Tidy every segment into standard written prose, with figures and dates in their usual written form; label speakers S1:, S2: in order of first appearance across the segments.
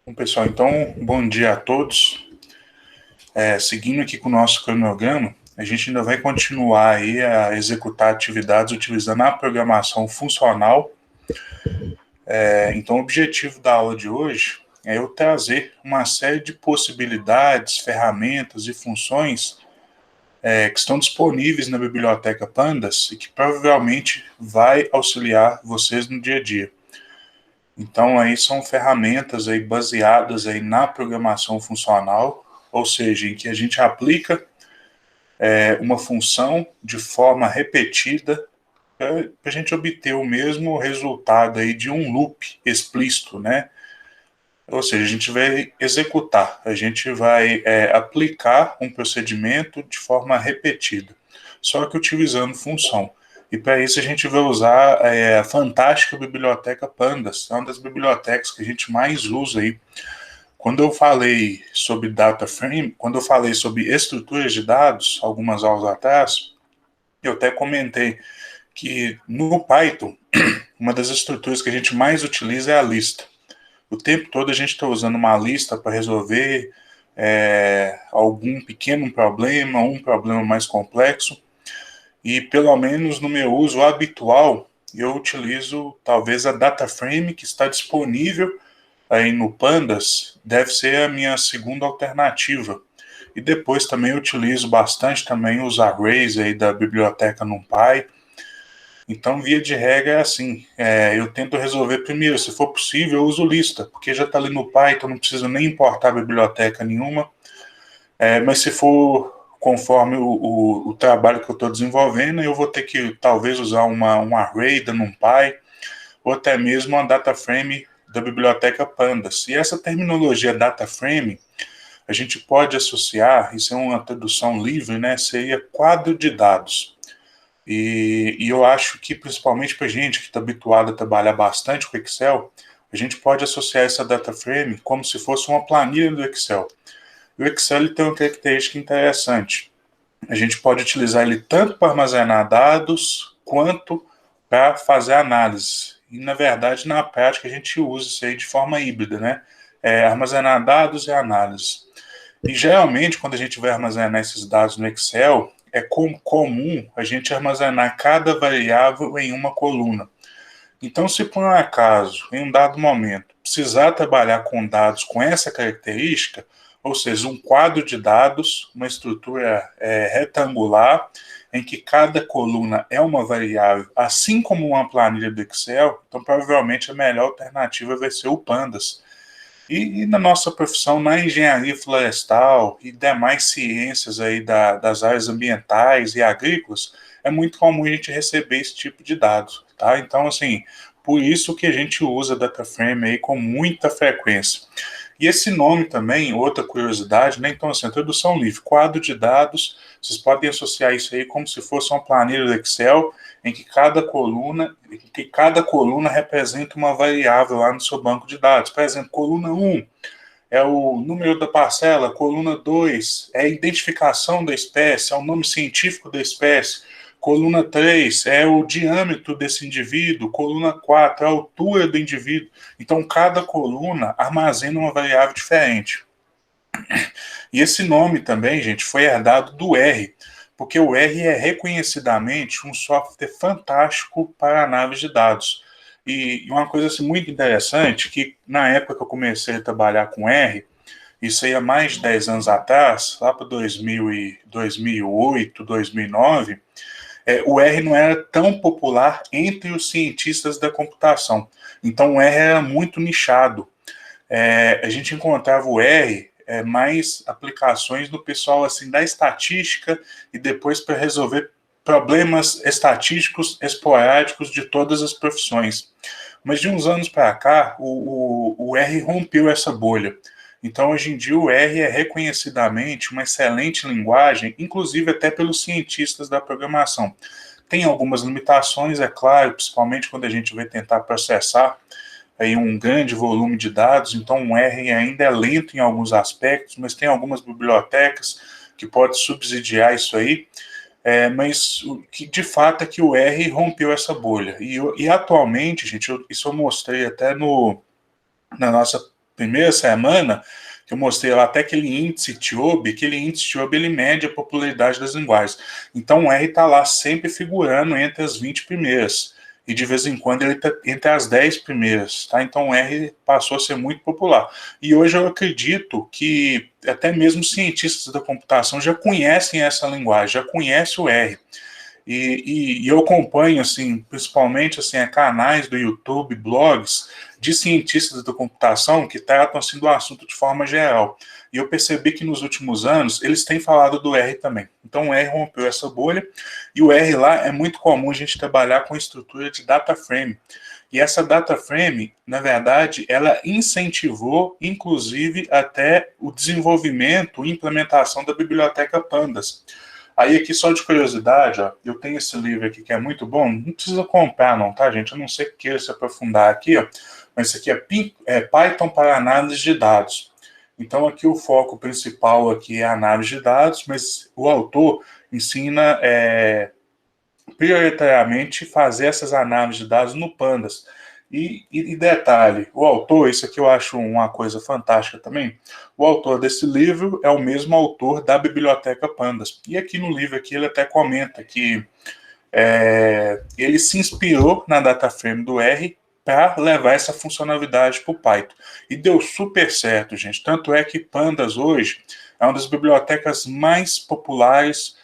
S1: Bom, pessoal, então, bom dia a todos. Seguindo aqui com o nosso cronograma, a gente ainda vai continuar aí a executar atividades utilizando a programação funcional. Então, o objetivo da aula de hoje é eu trazer uma série de possibilidades, ferramentas e funções que estão disponíveis na biblioteca Pandas e que provavelmente vai auxiliar vocês no dia a dia. Então, aí são ferramentas aí baseadas aí na programação funcional, ou seja, em que a gente aplica uma função de forma repetida para a gente obter o mesmo resultado aí de um loop explícito, né? Ou seja, a gente vai executar, a gente vai aplicar um procedimento de forma repetida, só que utilizando função. E para isso a gente vai usar a fantástica biblioteca Pandas, é uma das bibliotecas que a gente mais usa aí. Quando eu falei sobre data frame, quando eu falei sobre estruturas de dados, algumas aulas atrás, eu até comentei que no Python, uma das estruturas que a gente mais utiliza é a lista. O tempo todo a gente está usando uma lista para resolver algum pequeno problema, um problema mais complexo. E pelo menos no meu uso habitual, eu utilizo talvez a data frame que está disponível aí no Pandas, deve ser a minha segunda alternativa. E depois também eu utilizo bastante também os arrays aí da biblioteca NumPy. Então, via de regra é assim, eu tento resolver primeiro, se for possível, eu uso lista, porque já está ali no Python, não preciso nem importar biblioteca nenhuma. Mas se for conforme o trabalho que eu estou desenvolvendo, eu vou ter que talvez usar um array da NumPy, ou até mesmo uma data frame da biblioteca Pandas. E essa terminologia data frame, a gente pode associar, isso é uma tradução livre, né, seria quadro de dados. E eu acho que, principalmente para gente que está habituado a trabalhar bastante com Excel, a gente pode associar essa data frame como se fosse uma planilha do Excel. E o Excel ele tem uma característica interessante. A gente pode utilizar ele tanto para armazenar dados, quanto para fazer análise. E, na verdade, na prática, a gente usa isso aí de forma híbrida, né? Armazenar dados e análise. E, geralmente, quando a gente vai armazenar esses dados no Excel, é comum a gente armazenar cada variável em uma coluna. Então, se por um acaso, em um dado momento, precisar trabalhar com dados com essa característica, ou seja, um quadro de dados, uma estrutura retangular, em que cada coluna é uma variável, assim como uma planilha do Excel, então provavelmente a melhor alternativa vai ser o Pandas. E na nossa profissão, na engenharia florestal e demais ciências aí das áreas ambientais e agrícolas, é muito comum a gente receber esse tipo de dados, tá? Então, assim, por isso que a gente usa data frame aí com muita frequência. E esse nome também, outra curiosidade, né? Então, assim, a tradução livre, quadro de dados, vocês podem associar isso aí como se fosse uma planilha do Excel, em que cada coluna representa uma variável lá no seu banco de dados. Por exemplo, coluna 1 é o número da parcela, coluna 2 é a identificação da espécie, é o nome científico da espécie, coluna 3 é o diâmetro desse indivíduo, coluna 4 é a altura do indivíduo. Então, cada coluna armazena uma variável diferente. E esse nome também, gente, foi herdado do R, porque o R é reconhecidamente um software fantástico para análise de dados. E uma coisa assim, muito interessante, que na época que eu comecei a trabalhar com R, isso aí há mais de 10 anos atrás, lá para 2008, 2009, o R não era tão popular entre os cientistas da computação. Então o R era muito nichado. A gente encontrava o R mais aplicações do pessoal assim da estatística e depois para resolver problemas estatísticos esporádicos de todas as profissões. Mas de uns anos para cá, o R rompeu essa bolha. Então, hoje em dia, o R é reconhecidamente uma excelente linguagem, inclusive até pelos cientistas da programação. Tem algumas limitações, é claro, principalmente quando a gente vai tentar processar aí um grande volume de dados, então o R ainda é lento em alguns aspectos, mas tem algumas bibliotecas que podem subsidiar isso aí, mas o que de fato é que o R rompeu essa bolha. E atualmente, gente, isso eu mostrei até na nossa primeira semana, que eu mostrei lá até aquele índice TIOB, ele mede a popularidade das linguagens. Então o R está lá sempre figurando entre as 20 primeiras. E de vez em quando ele está entre as 10 primeiras. Tá? Então o R passou a ser muito popular. E hoje eu acredito que até mesmo cientistas da computação já conhecem essa linguagem, já conhecem o R. E eu acompanho, assim, principalmente assim, canais do YouTube, blogs de cientistas da computação que tratam assim, do assunto de forma geral. E eu percebi que nos últimos anos eles têm falado do R também. Então o R rompeu essa bolha, e o R lá é muito comum a gente trabalhar com estrutura de data frame. E essa data frame, na verdade, ela incentivou, inclusive, até o desenvolvimento e implementação da biblioteca Pandas. Aí aqui, só de curiosidade, ó, eu tenho esse livro aqui que é muito bom, não precisa comprar não, tá, gente? Eu não sei que queira se aprofundar aqui, ó, mas isso aqui é Python para análise de dados. Então aqui o foco principal aqui é a análise de dados, mas o autor ensina prioritariamente fazer essas análises de dados no Pandas. E detalhe, o autor, isso aqui eu acho uma coisa fantástica também, o autor desse livro é o mesmo autor da Biblioteca Pandas. E aqui no livro aqui ele até comenta que ele se inspirou na DataFrame do R para levar essa funcionalidade para o Python. E deu super certo, gente. Tanto é que Pandas hoje é uma das bibliotecas mais populares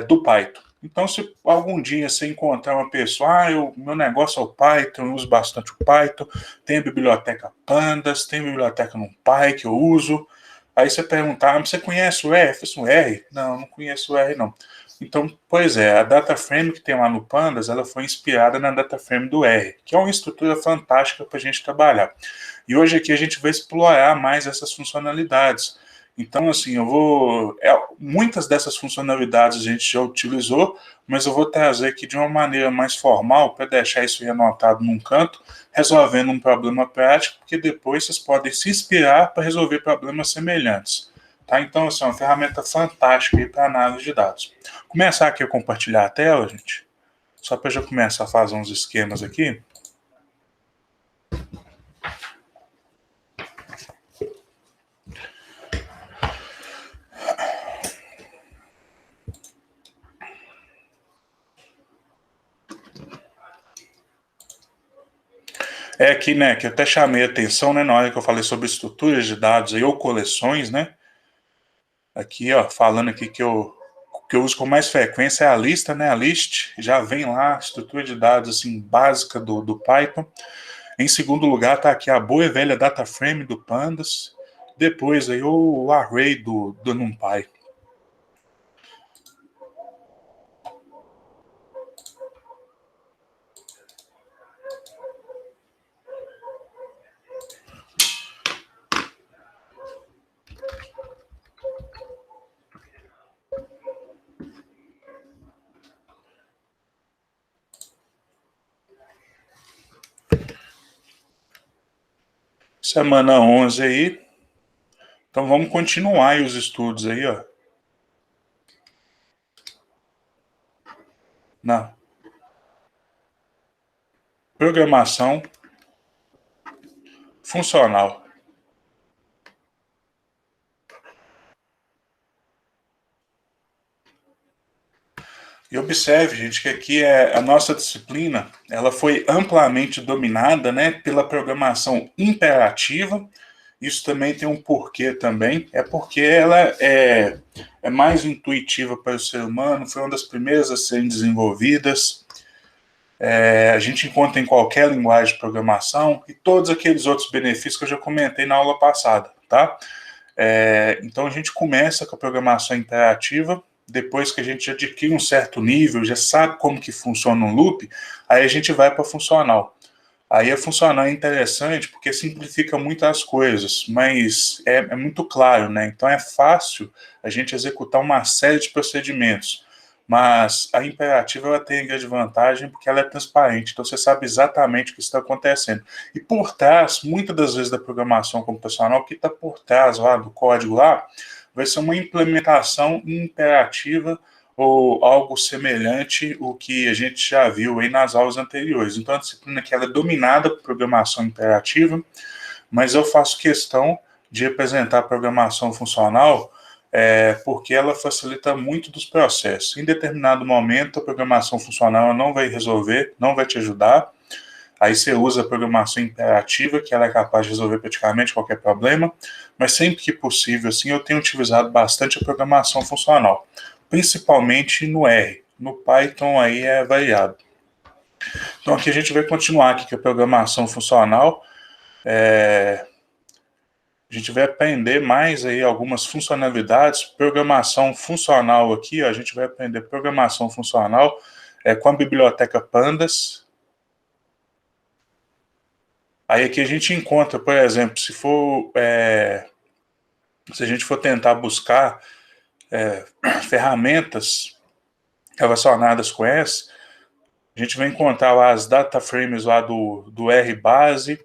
S1: do Python. Então, se algum dia você encontrar uma pessoa, meu negócio é o Python, eu uso bastante o Python, tem a biblioteca Pandas, tem a biblioteca NumPy que eu uso. Aí você perguntar, você conhece o R? Eu falei, o R? Não, não conheço o R, não. Então, pois é, a DataFrame que tem lá no Pandas, ela foi inspirada na DataFrame do R, que é uma estrutura fantástica para a gente trabalhar. E hoje aqui a gente vai explorar mais essas funcionalidades. Então, assim, muitas dessas funcionalidades a gente já utilizou, mas eu vou trazer aqui de uma maneira mais formal para deixar isso anotado num canto, resolvendo um problema prático, porque depois vocês podem se inspirar para resolver problemas semelhantes. Tá? Então, assim, é uma ferramenta fantástica para análise de dados. Vou começar aqui a compartilhar a tela, gente, só para já começar a fazer uns esquemas aqui. É aqui, né, que eu até chamei a atenção, né, na hora que eu falei sobre estruturas de dados aí, ou coleções, né, aqui, ó, falando aqui que eu uso com mais frequência é a lista, né, a list, já vem lá, estrutura de dados, assim, básica do Python. Em segundo lugar, tá aqui a boa e velha data frame do Pandas, depois aí o array do NumPy. Semana 11 aí. Então vamos continuar aí os estudos aí, ó. Na programação funcional. E observe, gente, que aqui a nossa disciplina, ela foi amplamente dominada, né, pela programação imperativa. Isso também tem um porquê também, é porque ela é mais intuitiva para o ser humano, foi uma das primeiras a serem desenvolvidas. A gente encontra em qualquer linguagem de programação e todos aqueles outros benefícios que eu já comentei na aula passada, tá? Então a gente começa com a programação imperativa, depois que a gente adquire um certo nível, já sabe como que funciona um loop, aí a gente vai para a funcional. Aí a funcional é interessante porque simplifica muito as coisas, mas é muito claro, né? Então é fácil a gente executar uma série de procedimentos, mas a imperativa ela tem a grande vantagem porque ela é transparente, então você sabe exatamente o que está acontecendo. E por trás, muitas das vezes da programação computacional, o que está por trás lá do código lá, vai ser uma implementação imperativa ou algo semelhante ao que a gente já viu aí nas aulas anteriores. Então, a disciplina que ela é dominada por programação imperativa, mas eu faço questão de representar a programação funcional porque ela facilita muito dos processos. Em determinado momento, a programação funcional não vai resolver, não vai te ajudar. Aí você usa a programação imperativa, que ela é capaz de resolver praticamente qualquer problema, mas sempre que possível, assim, eu tenho utilizado bastante a programação funcional, principalmente no R. No Python aí é variado. Então aqui a gente vai continuar aqui com a programação funcional. A gente vai aprender mais aí algumas funcionalidades, programação funcional aqui, ó, a gente vai aprender programação funcional com a biblioteca Pandas. Aí aqui a gente encontra, por exemplo, se a gente for tentar buscar ferramentas relacionadas com essa, a gente vai encontrar lá as data frames lá do RBase,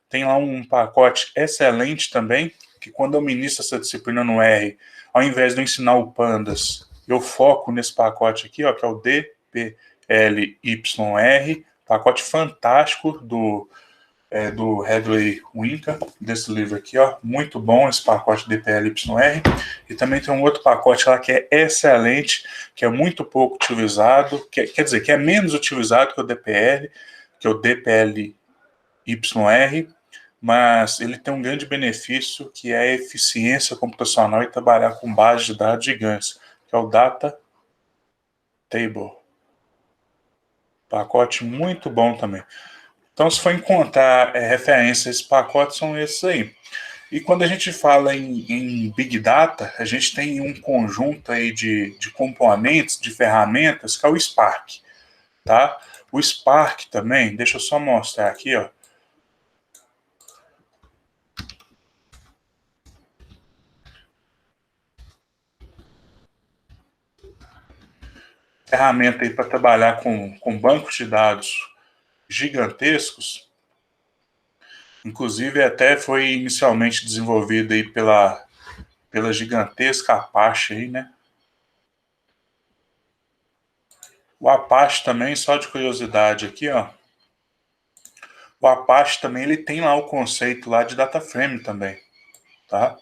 S1: tem lá um pacote excelente também, que quando eu ministro essa disciplina no R, ao invés de eu ensinar o Pandas, eu foco nesse pacote aqui, ó, que é o DPLYR, pacote fantástico do Hadley Winka, desse livro aqui, ó, muito bom esse pacote DPLYR, e também tem um outro pacote lá que é excelente, que é muito pouco utilizado, quer dizer, que é menos utilizado que o DPL, que é o DPLYR, mas ele tem um grande benefício, que é a eficiência computacional e trabalhar com bases de dados gigantes, que é o Data Table. Pacote muito bom também. Então, se for encontrar referências a esses pacotes, são esses aí. E quando a gente fala em Big Data, a gente tem um conjunto aí de componentes, de ferramentas, que é o Spark. Tá? O Spark também, deixa eu só mostrar aqui, ó. Ferramenta aí para trabalhar com bancos de dados gigantescos. Inclusive, até foi inicialmente desenvolvido aí pela gigantesca Apache aí, né? O Apache também, só de curiosidade aqui, ó. O Apache também ele tem lá o conceito lá de data frame também, tá?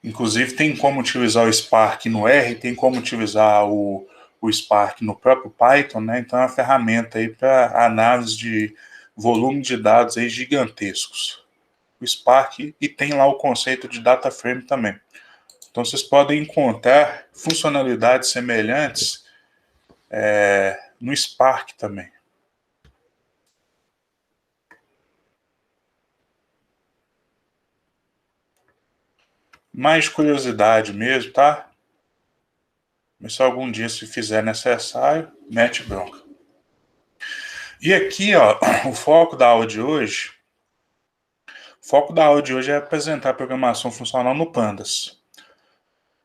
S1: Inclusive tem como utilizar o Spark no R, tem como utilizar o Spark no próprio Python, né? Então é uma ferramenta aí para análise de volume de dados aí gigantescos. O Spark, e tem lá o conceito de data frame também. Então vocês podem encontrar funcionalidades semelhantes no Spark também. Mais curiosidade mesmo, tá? Mas se algum dia se fizer necessário, mete bronca. E aqui, ó, o foco da aula de hoje é apresentar a programação funcional no Pandas.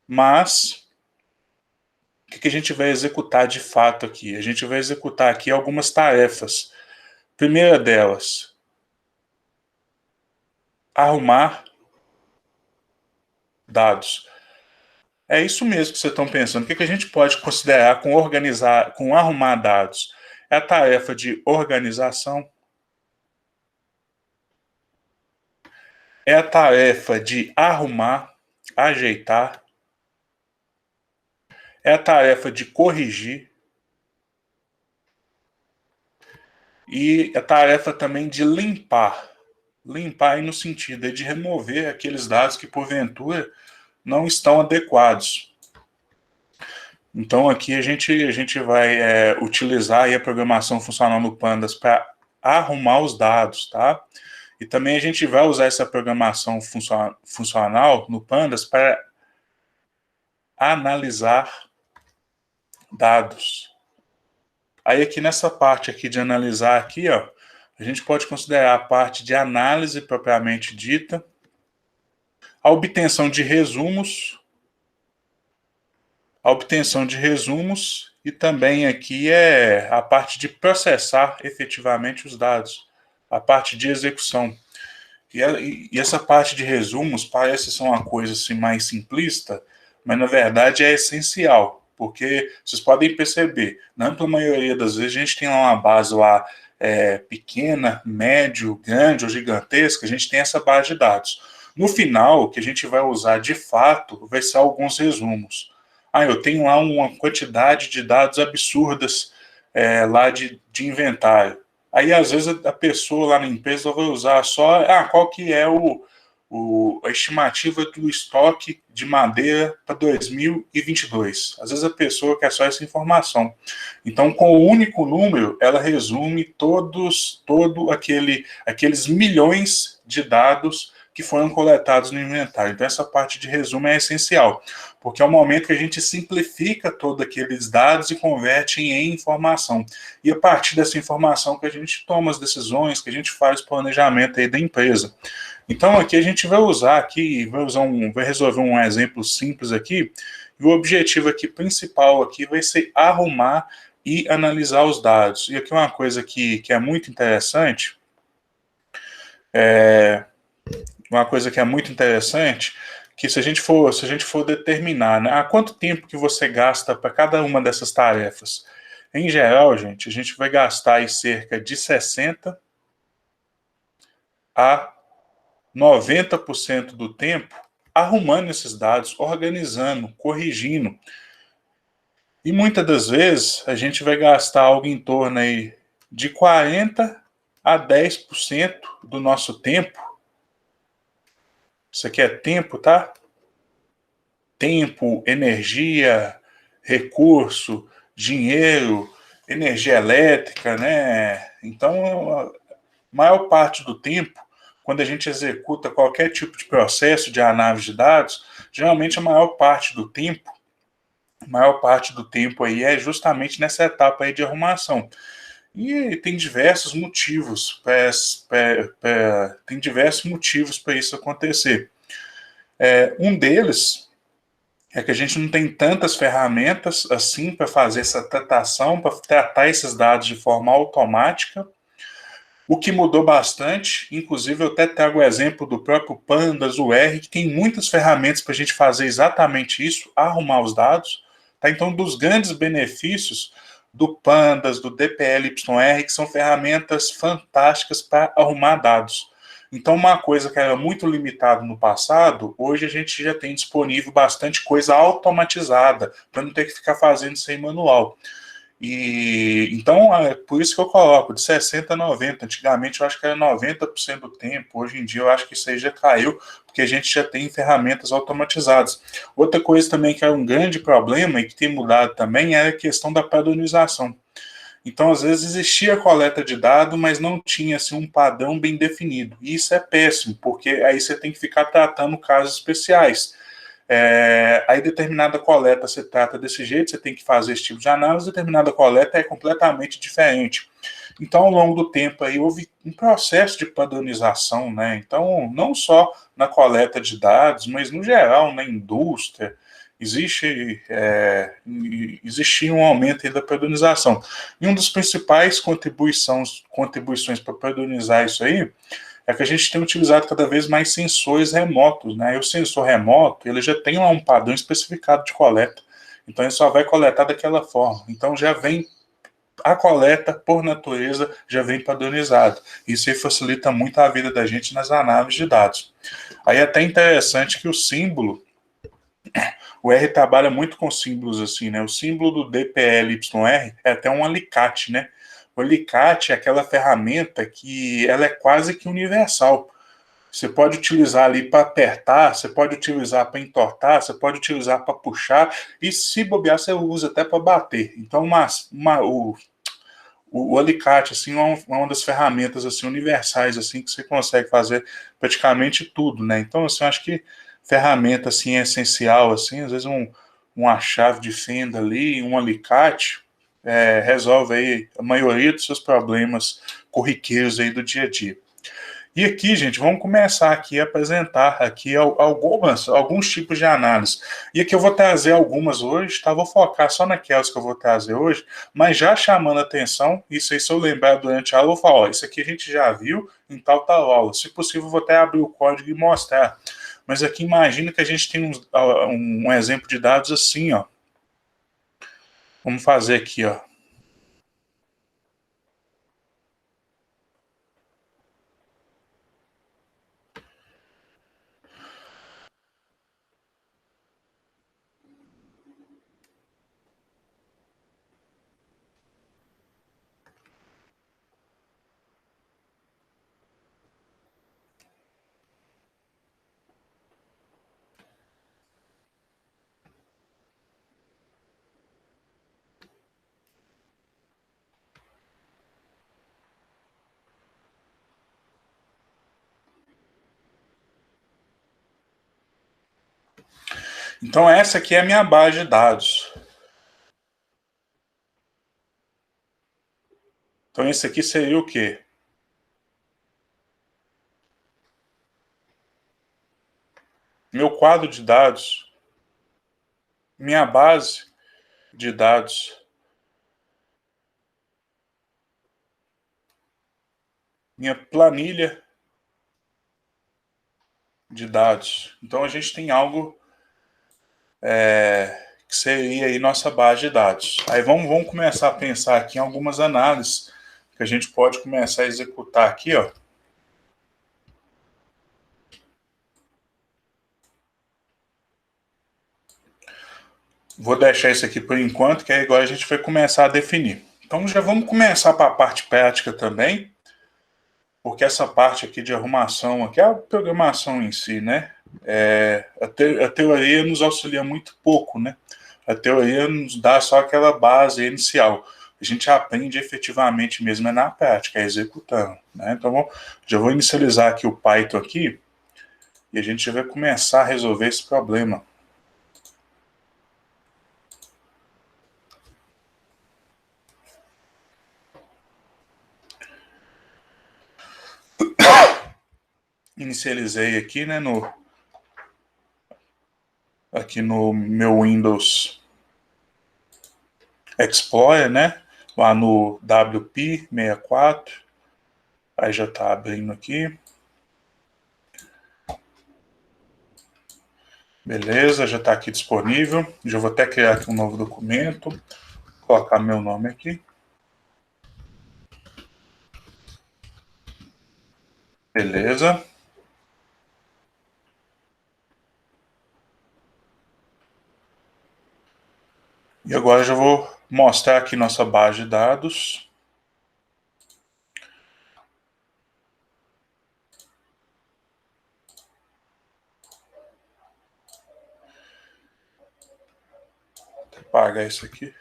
S1: Mas, o que a gente vai executar de fato aqui? A gente vai executar aqui algumas tarefas. Primeira delas, arrumar dados. É isso mesmo que vocês estão pensando. O que a gente pode considerar com arrumar dados? É a tarefa de organização, é a tarefa de arrumar, ajeitar, é a tarefa de corrigir e a tarefa também de limpar. Limpar aí no sentido de remover aqueles dados que porventura não estão adequados. Então aqui a gente vai utilizar aí a programação funcional no Pandas para arrumar os dados, tá? E também a gente vai usar essa programação funcional no Pandas para analisar dados. Aí aqui nessa parte aqui de analisar aqui, ó, a gente pode considerar a parte de análise propriamente dita, a obtenção de resumos e também aqui é a parte de processar efetivamente os dados, a parte de execução. E essa parte de resumos parece ser uma coisa assim, mais simplista, mas na verdade é essencial, porque vocês podem perceber, na ampla maioria das vezes a gente tem lá uma base lá pequena, médio, grande ou gigantesca, a gente tem essa base de dados. No final, o que a gente vai usar de fato vai ser alguns resumos. Eu tenho lá uma quantidade de dados absurdas lá de inventário. Aí, às vezes, a pessoa lá na empresa vai usar só, qual que é a estimativa do estoque de madeira para 2022. Às vezes a pessoa quer só essa informação. Então, com o único número, ela resume aqueles milhões de dados que foram coletados no inventário. Então, essa parte de resumo é essencial, porque é o momento que a gente simplifica todos aqueles dados e converte em informação. E a partir dessa informação que a gente toma as decisões, que a gente faz o planejamento aí da empresa. Então, aqui a gente vai resolver um exemplo simples aqui, e o objetivo aqui principal aqui vai ser arrumar e analisar os dados. E aqui uma coisa que é muito interessante, que se a gente for determinar, né, quanto tempo que você gasta para cada uma dessas tarefas. Em geral, gente, a gente vai gastar aí cerca de 60 a 90% do tempo arrumando esses dados, organizando, corrigindo. E muitas das vezes a gente vai gastar algo em torno aí de 40 a 10% do nosso tempo. Isso aqui é tempo, tá? Tempo, energia, recurso, dinheiro, energia elétrica, né? Então, a maior parte do tempo, quando a gente executa qualquer tipo de processo de análise de dados, geralmente a maior parte do tempo aí é justamente nessa etapa aí de arrumação. E tem diversos motivos para isso acontecer. Um deles é que a gente não tem tantas ferramentas assim para fazer essa tratação, para tratar esses dados de forma automática. O que mudou bastante, inclusive eu até trago o exemplo do próprio Pandas, o R, que tem muitas ferramentas para a gente fazer exatamente isso, arrumar os dados. Tá? Então, dos grandes benefícios do Pandas, do DPLYR, que são ferramentas fantásticas para arrumar dados. Então, uma coisa que era muito limitada no passado, hoje a gente já tem disponível bastante coisa automatizada, para não ter que ficar fazendo isso em manual. E então, por isso que eu coloco de 60 a 90. Antigamente eu acho que era 90% do tempo. Hoje em dia eu acho que isso aí já caiu, porque a gente já tem ferramentas automatizadas. Outra coisa também que é um grande problema e que tem mudado também é a questão da padronização. Então, às vezes existia a coleta de dados, mas não tinha assim, um padrão bem definido. E isso é péssimo, porque aí você tem que ficar tratando casos especiais. Aí determinada coleta se trata desse jeito, você tem que fazer esse tipo de análise, determinada coleta é completamente diferente. Então, ao longo do tempo, aí houve um processo de padronização, né? Então, não só na coleta de dados, mas no geral, na indústria, existia um aumento aí da padronização. E uma das principais contribuições para padronizar isso aí é que a gente tem utilizado cada vez mais sensores remotos, né? E o sensor remoto, ele já tem lá um padrão especificado de coleta. Então, ele só vai coletar daquela forma. Então, a coleta, por natureza, já vem padronizada. Isso aí facilita muito a vida da gente nas análises de dados. Aí é até interessante que o R trabalha muito com símbolos assim, né? O símbolo do DPLYR é até um alicate, né? O alicate é aquela ferramenta que ela é quase que universal. Você pode utilizar ali para apertar, você pode utilizar para entortar, você pode utilizar para puxar, e se bobear, você usa até para bater. Então, o alicate assim, é uma das ferramentas assim, universais assim, que você consegue fazer praticamente tudo, né? Então, assim, eu acho que ferramenta assim, é essencial, assim, às vezes uma chave de fenda ali, um alicate, resolve aí a maioria dos seus problemas corriqueiros aí do dia a dia. E aqui, gente, vamos começar aqui a apresentar aqui alguns tipos de análise. E aqui eu vou trazer algumas hoje, tá? Vou focar só naquelas que eu vou trazer hoje, mas já chamando a atenção, isso aí se eu lembrar durante a aula, eu vou falar, ó, isso aqui a gente já viu em tal aula. Se possível, eu vou até abrir o código e mostrar. Mas aqui imagina que a gente tem um exemplo de dados assim, ó. Vamos fazer aqui, ó. Então essa aqui é a minha base de dados. Então esse aqui seria o quê? Meu quadro de dados, minha base de dados, minha planilha de dados. Então a gente tem algo que seria aí nossa base de dados. Aí vamos começar a pensar aqui em algumas análises que a gente pode começar a executar aqui, ó. Vou deixar isso aqui por enquanto, que aí agora a gente vai começar a definir. Então já vamos começar para a parte prática também, porque essa parte aqui de arrumação, aqui é a programação em si, né? A teoria nos auxilia muito pouco, né? A teoria nos dá só aquela base inicial. A gente aprende efetivamente mesmo é na prática, é executando, né? Então já vou inicializar aqui o Python aqui e a gente já vai começar a resolver esse problema. Inicializei aqui, né, aqui no meu Windows Explorer, né, lá no WP64, aí já está abrindo aqui. Beleza, já está aqui disponível. Já vou até criar aqui um novo documento, colocar meu nome aqui. Beleza. E agora já vou mostrar aqui nossa base de dados. Vou apagar isso aqui.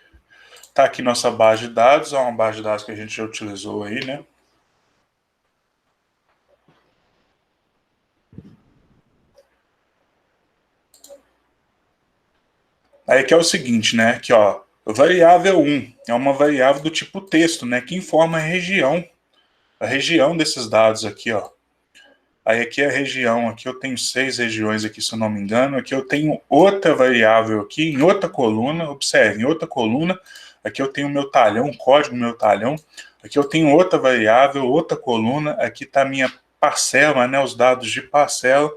S1: Tá aqui nossa base de dados, é uma base de dados que a gente já utilizou aí, né? Aí que é o seguinte, né? Aqui, ó, variável 1 é uma variável do tipo texto, né? Que informa a região desses dados aqui, ó. Aí aqui é a região, aqui eu tenho 6 regiões aqui, se eu não me engano. Aqui eu tenho outra variável aqui, em outra coluna, observe, em outra coluna, aqui eu tenho o meu talhão, o código do meu talhão. Aqui eu tenho outra variável, outra coluna, aqui está a minha parcela, né, os dados de parcela.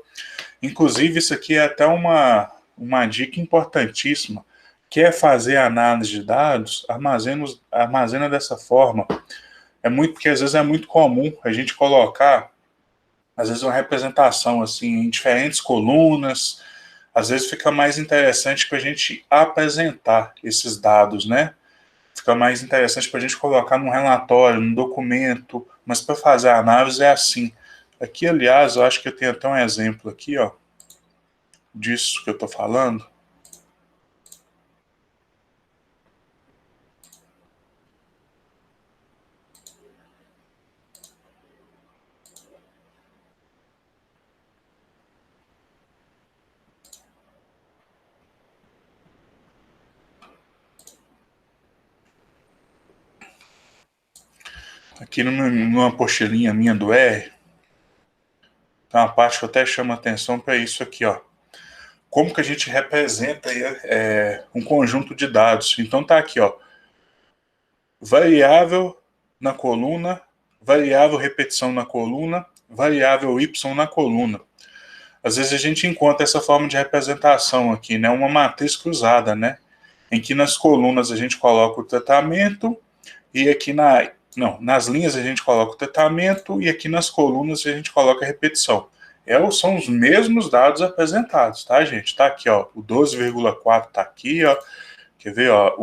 S1: Inclusive, isso aqui é até uma dica importantíssima. Quer fazer análise de dados, armazena dessa forma. Porque às vezes é muito comum a gente colocar às vezes uma representação assim em diferentes colunas, às vezes fica mais interessante para a gente apresentar esses dados, né? Fica mais interessante para a gente colocar num relatório, num documento, mas para fazer a análise é assim. Aqui, aliás, eu acho que eu tenho até um exemplo aqui, ó, disso que eu estou falando. Aqui numa apostilinha minha do R, tem uma parte que eu até chamo a atenção para isso aqui, ó. Como que a gente representa um conjunto de dados. Então tá aqui, ó, variável na coluna, variável repetição na coluna, variável y na coluna. Às vezes a gente encontra essa forma de representação aqui, né? Uma matriz cruzada, né? Em que nas colunas a gente coloca o tratamento e aqui nas linhas a gente coloca o tratamento e aqui nas colunas a gente coloca a repetição. São os mesmos dados apresentados, tá, gente? Tá aqui, ó, o 12,4 tá aqui, ó. Quer ver, ó,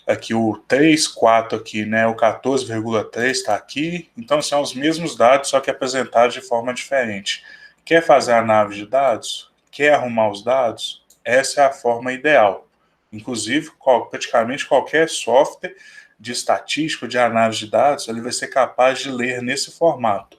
S1: aqui o 3, 4 aqui, né? O 14,3 está aqui. Então, são os mesmos dados, só que apresentados de forma diferente. Quer fazer a análise de dados? Quer arrumar os dados? Essa é a forma ideal. Inclusive, praticamente qualquer software de estatística, de análise de dados, ele vai ser capaz de ler nesse formato.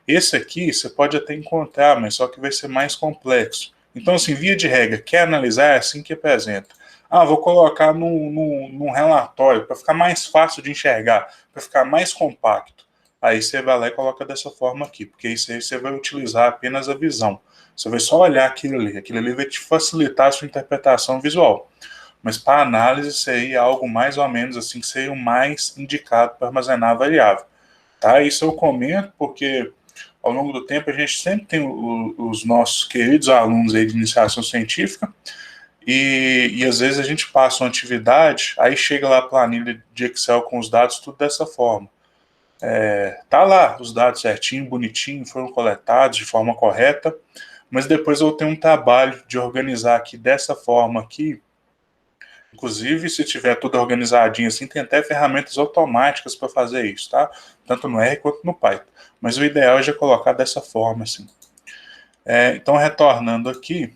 S1: Esse aqui você pode até encontrar, mas só que vai ser mais complexo. Então, assim, via de regra, quer analisar, é assim que apresenta. Ah, vou colocar num relatório para ficar mais fácil de enxergar, para ficar mais compacto. Aí você vai lá e coloca dessa forma aqui, porque isso aí você vai utilizar apenas a visão. Você vai só olhar aquilo ali vai te facilitar a sua interpretação visual. Mas para análise, isso aí é algo mais ou menos assim, que seria o mais indicado para armazenar a variável. Tá? Isso eu comento porque ao longo do tempo a gente sempre tem os nossos queridos alunos aí de iniciação científica e às vezes a gente passa uma atividade, aí chega lá a planilha de Excel com os dados tudo dessa forma. Tá lá os dados certinho, bonitinho, foram coletados de forma correta, mas depois eu tenho um trabalho de organizar aqui dessa forma aqui. Inclusive, se tiver tudo organizadinho assim, tem até ferramentas automáticas para fazer isso, tá? Tanto no R quanto no Python. Mas o ideal é já colocar dessa forma, assim. Então, retornando aqui,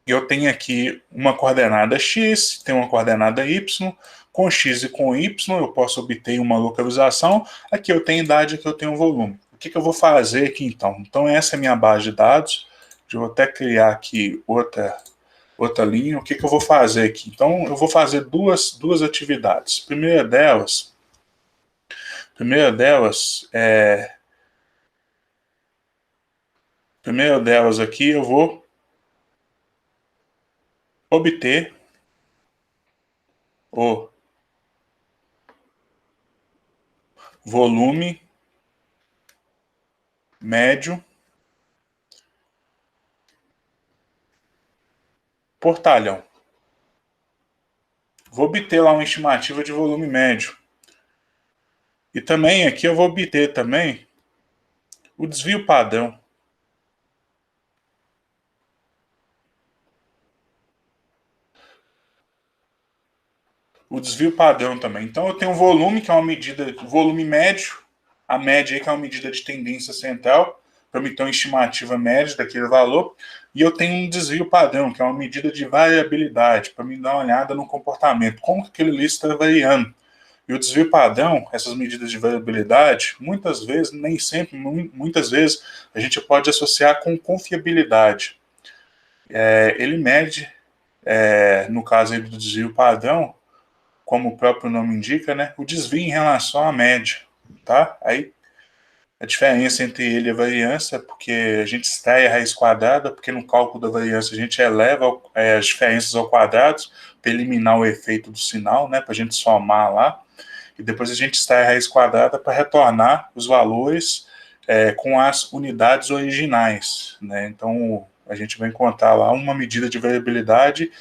S1: eu tenho aqui uma coordenada x, tem uma coordenada y, com x e com y eu posso obter uma localização, aqui eu tenho idade, aqui eu tenho volume. O que eu vou fazer aqui então? Então essa é a minha base de dados, eu vou até criar aqui outra linha. O que eu vou fazer aqui? Então eu vou fazer duas atividades. Primeira delas aqui eu vou obter o volume médio por talhão. Vou obter lá uma estimativa de volume médio. E também aqui eu vou obter também o desvio padrão. O desvio padrão também. Então eu tenho um volume, que é uma medida, volume médio, a média aí que é uma medida de tendência central, para me ter uma estimativa média daquele valor, e eu tenho um desvio padrão, que é uma medida de variabilidade, para me dar uma olhada no comportamento, como que aquele lixo está variando. E o desvio padrão, essas medidas de variabilidade, muitas vezes, nem sempre, muitas vezes, a gente pode associar com confiabilidade. Ele mede, no caso aí do desvio padrão, como o próprio nome indica, né, o desvio em relação à média, tá? Aí a diferença entre ele e a variância é porque a gente extrai a raiz quadrada, porque no cálculo da variância a gente eleva as diferenças ao quadrado para eliminar o efeito do sinal, né, para a gente somar lá, e depois a gente extrai a raiz quadrada para retornar os valores com as unidades originais, né? Então a gente vai encontrar lá uma medida de variabilidade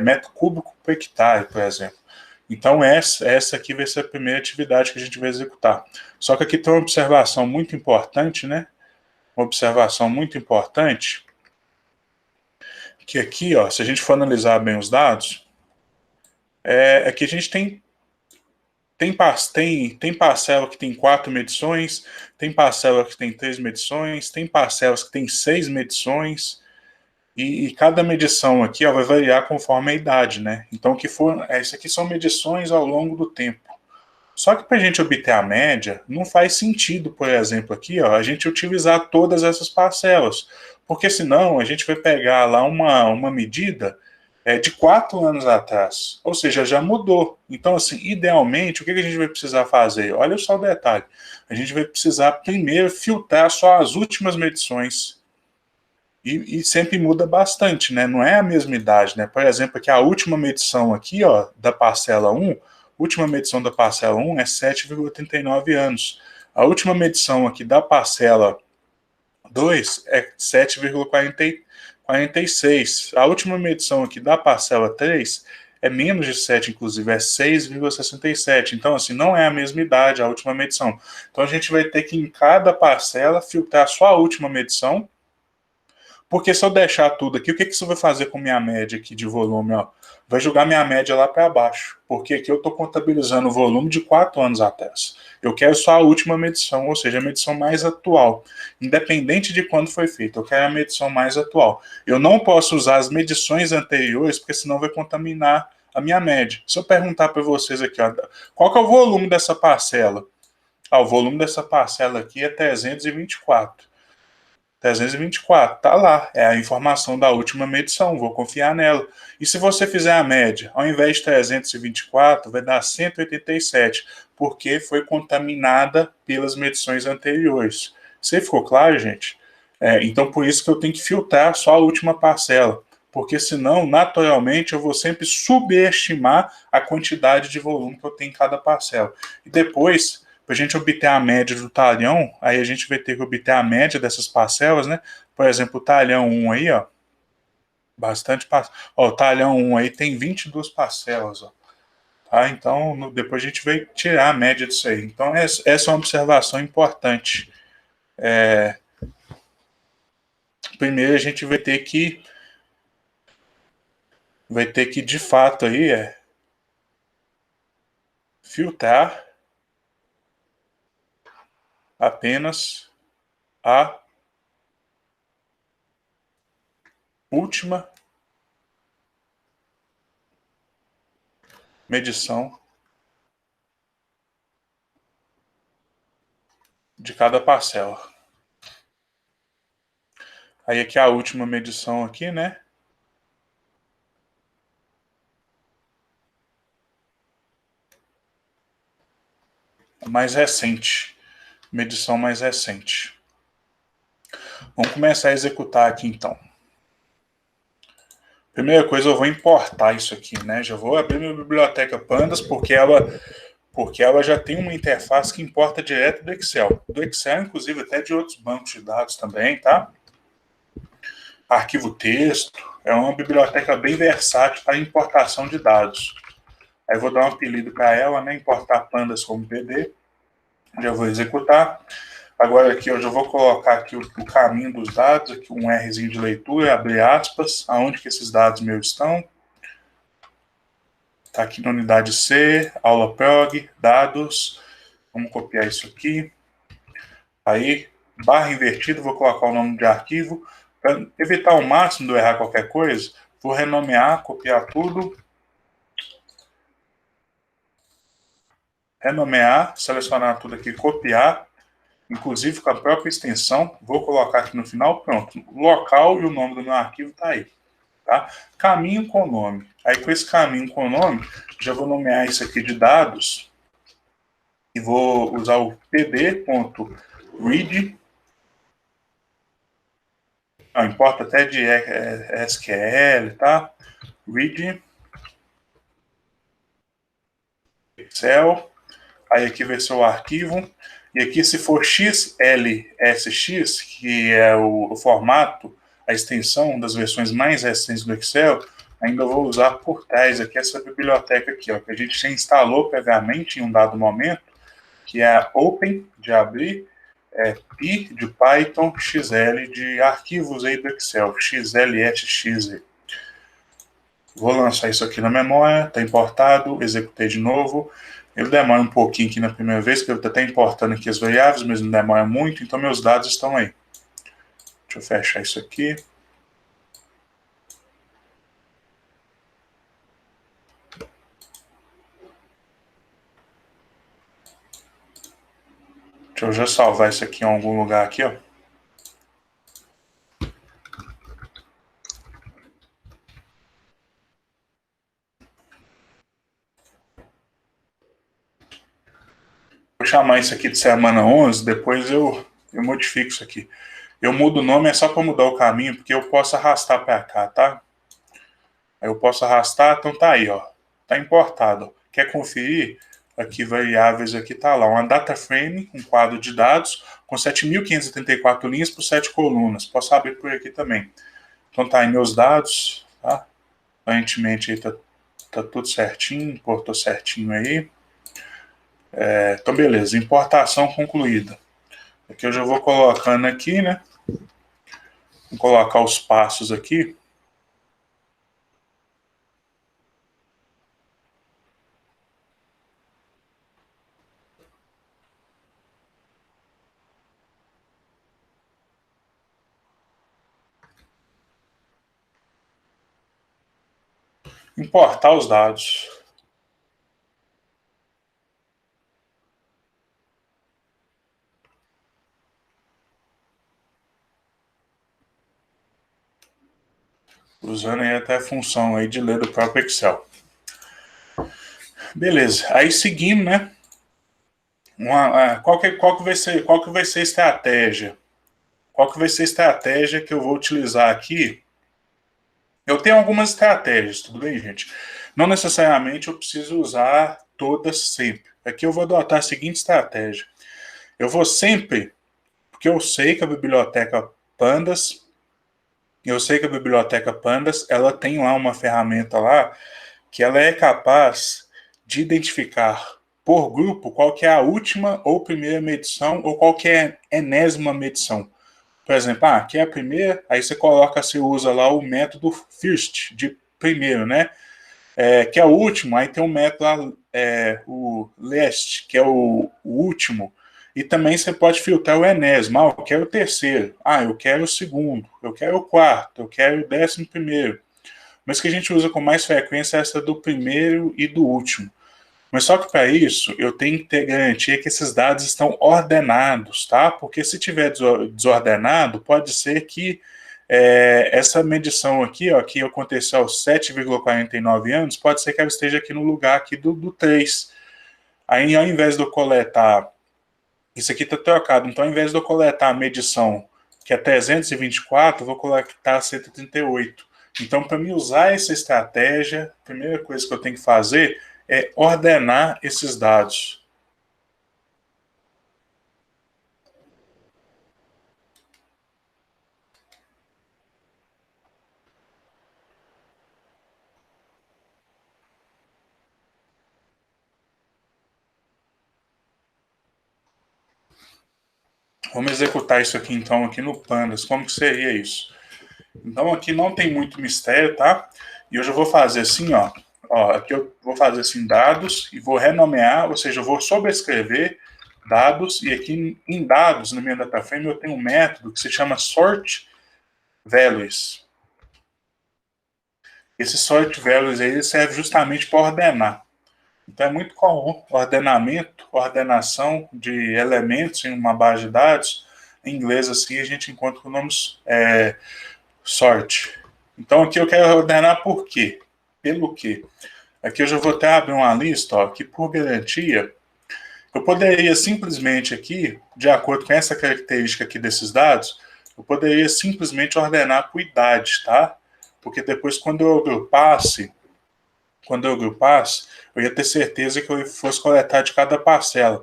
S1: metro cúbico por hectare, por exemplo. Então essa aqui vai ser a primeira atividade que a gente vai executar. Só que aqui tem uma observação muito importante, né? Uma observação muito importante, que aqui, ó, se a gente for analisar bem os dados, aqui a gente tem parcela que tem 4 medições, tem parcela que tem 3 medições, tem parcelas que tem 6 medições, e cada medição aqui ó, vai variar conforme a idade, né? Então, isso aqui são medições ao longo do tempo. Só que para a gente obter a média, não faz sentido, por exemplo, aqui, ó, a gente utilizar todas essas parcelas, porque senão a gente vai pegar lá uma medida de 4 anos atrás, ou seja, já mudou. Então, assim, idealmente, o que a gente vai precisar fazer? Olha só o detalhe, a gente vai precisar primeiro filtrar só as últimas medições, e sempre muda bastante, né? Não é a mesma idade, né? Por exemplo, aqui a última medição aqui, ó, da parcela 1, última medição da parcela 1 é 7,39 anos. A última medição aqui da parcela 2 é 7,46. A última medição aqui da parcela 3 é menos de 7, inclusive, é 6,67. Então, assim, não é a mesma idade a última medição. Então, a gente vai ter que, em cada parcela, filtrar só a última medição, porque se eu deixar tudo aqui, o que isso vai fazer com minha média aqui de volume? Ó? Vai jogar minha média lá para baixo, porque aqui eu estou contabilizando o volume de 4 anos atrás. Eu quero só a última medição, ou seja, a medição mais atual, independente de quando foi feita. Eu quero a medição mais atual. Eu não posso usar as medições anteriores, porque senão vai contaminar a minha média. Se eu perguntar para vocês aqui, ó, qual que é o volume dessa parcela? O volume dessa parcela aqui é 324. 324, tá lá, é a informação da última medição, vou confiar nela. E se você fizer a média, ao invés de 324, vai dar 187, porque foi contaminada pelas medições anteriores. Você ficou claro, gente? Então, por isso que eu tenho que filtrar só a última parcela, porque senão, naturalmente, eu vou sempre subestimar a quantidade de volume que eu tenho em cada parcela. E depois, para a gente obter a média do talhão, aí a gente vai ter que obter a média dessas parcelas, né? Por exemplo, o talhão 1 aí, ó, bastante parcela. Ó, o talhão 1 aí tem 22 parcelas, ó. Tá? Então, depois a gente vai tirar a média disso aí. Então, essa é uma observação importante. Primeiro, a gente vai ter que de fato aí, filtrar apenas a última medição de cada parcela. Aí aqui a última medição aqui, né? Mais recente. Medição mais recente. Vamos começar a executar aqui então. Primeira coisa, eu vou importar isso aqui, né? Já vou abrir minha biblioteca Pandas, porque ela já tem uma interface que importa direto do Excel. Do Excel, inclusive, até de outros bancos de dados também, tá? Arquivo texto, é uma biblioteca bem versátil para importação de dados. Aí eu vou dar um apelido para ela, né? Importar pandas como PD. Já vou executar. Agora aqui eu já vou colocar aqui o caminho dos dados, aqui um Rzinho de leitura, abrir aspas, aonde que esses dados meus estão. Está aqui na unidade C, aula prog, dados. Vamos copiar isso aqui. Aí, barra invertido, vou colocar o nome de arquivo. Para evitar ao máximo de eu errar qualquer coisa, vou renomear, copiar tudo. Renomear, selecionar tudo aqui, copiar. Inclusive com a própria extensão. Vou colocar aqui no final, pronto. O local e o nome do meu arquivo está aí. Tá? Caminho com nome. Aí com esse caminho com nome, já vou nomear isso aqui de dados e vou usar o pd.read. Não importa até de SQL, tá? Read Excel. Aí aqui vai ser o arquivo. E aqui, se for XLSX, que é o formato, a extensão das versões mais recentes do Excel, ainda vou usar por trás aqui essa biblioteca aqui, ó, que a gente já instalou previamente em um dado momento, que é a Open, de abrir, Py, de Python, XL, de arquivos aí do Excel, XLSX. Vou lançar isso aqui na memória, está importado, executei de novo. Ele demora um pouquinho aqui na primeira vez, porque ele está até importando aqui as variáveis, mas não demora muito, então meus dados estão aí. Deixa eu fechar isso aqui. Deixa eu já salvar isso aqui em algum lugar aqui, ó. Vou chamar isso aqui de semana 11, depois eu modifico isso aqui. Eu mudo o nome, é só para mudar o caminho, porque eu posso arrastar para cá, tá? Aí eu posso arrastar, então tá aí, ó. Tá importado. Quer conferir? Aqui variáveis, aqui tá lá. Uma data frame, um quadro de dados, com 7.584 linhas por 7 colunas. Posso abrir por aqui também. Então tá aí meus dados, tá? Aparentemente aí tá tudo certinho, importou certinho aí. Então beleza, importação concluída. Aqui eu já vou colocando aqui, né? Vou colocar os passos aqui. Importar os dados. usando aí até a função aí de ler do próprio Excel. Beleza, aí seguindo, né? Qual que vai ser a estratégia? Qual que vai ser a estratégia que eu vou utilizar aqui? Eu tenho algumas estratégias, tudo bem, gente? Não necessariamente eu preciso usar todas sempre. Aqui eu vou adotar a seguinte estratégia. Eu vou sempre, porque eu sei que a biblioteca Pandas, ela tem lá uma ferramenta lá que ela é capaz de identificar por grupo qual que é a última ou primeira medição ou qual que é a enésima medição. Por exemplo, aqui é a primeira, aí você usa lá o método first, de primeiro, né? Que é o último, aí tem um método lá, o last, que é o último, e também você pode filtrar o enésimo. Eu quero o terceiro, eu quero o segundo, eu quero o quarto, eu quero o 11º. Mas que a gente usa com mais frequência é essa do primeiro e do último. Mas só que para isso eu tenho que ter garantia que esses dados estão ordenados, tá? Porque se tiver desordenado, pode ser que essa medição aqui, ó, que aconteceu aos 7,49 anos, pode ser que ela esteja aqui no lugar aqui do 3. Aí, ao invés de eu coletar, isso aqui está trocado, então ao invés de eu coletar a medição que é 324, eu vou coletar 138. Então, para mim usar essa estratégia, a primeira coisa que eu tenho que fazer é ordenar esses dados. Vamos executar isso aqui então aqui no Pandas. Como que seria isso? Então aqui não tem muito mistério, tá? E eu já vou fazer assim, ó. Aqui eu vou fazer assim dados e vou renomear, ou seja, eu vou sobrescrever dados e aqui em dados no meu data frame eu tenho um método que se chama sort values. Esse sort values aí serve justamente para ordenar. Então é muito comum ordenação de elementos em uma base de dados. Em inglês assim a gente encontra com nomes sort. Então aqui eu quero ordenar por quê? Pelo quê? Aqui eu já vou até abrir uma lista, ó, que por garantia eu poderia simplesmente aqui, de acordo com essa característica aqui desses dados, eu poderia simplesmente ordenar por idade, tá? Porque depois quando eu agrupasse, eu ia ter certeza que eu fosse coletar de cada parcela.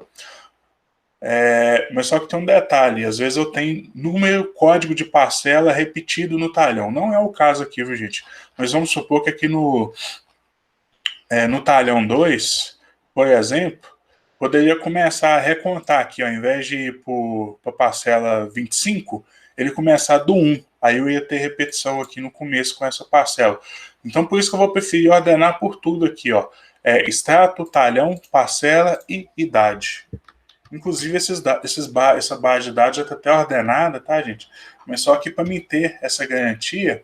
S1: Mas só que tem um detalhe, às vezes eu tenho número, código de parcela repetido no talhão. Não é o caso aqui, viu, gente? Mas vamos supor que aqui no talhão 2, por exemplo, poderia começar a recontar aqui, ao invés de ir para a parcela 25, ele começar do 1. Aí eu ia ter repetição aqui no começo com essa parcela. Então, por isso que eu vou preferir ordenar por tudo aqui, ó. Extrato, talhão, parcela e idade. Inclusive, essa base de dados já está até ordenada, tá, gente? Mas só que para mim ter essa garantia,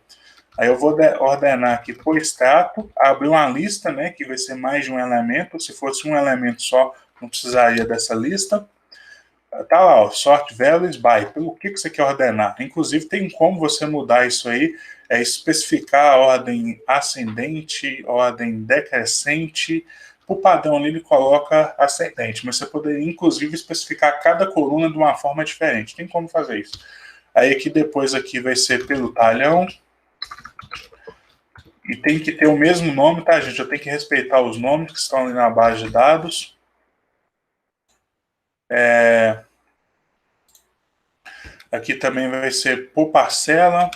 S1: aí eu vou ordenar aqui por extrato, abrir uma lista, né, que vai ser mais de um elemento. Se fosse um elemento só, não precisaria dessa lista. Tá lá, ó, sort values by. Pelo que você quer ordenar? Inclusive, tem como você mudar isso aí, especificar a ordem ascendente, ordem decrescente. Por padrão ali, ele coloca ascendente, mas você poderia, inclusive, especificar cada coluna de uma forma diferente. Tem como fazer isso. Aí aqui depois aqui vai ser pelo talhão. E tem que ter o mesmo nome, tá, gente? Eu tenho que respeitar os nomes que estão ali na base de dados. Aqui também vai ser por parcela,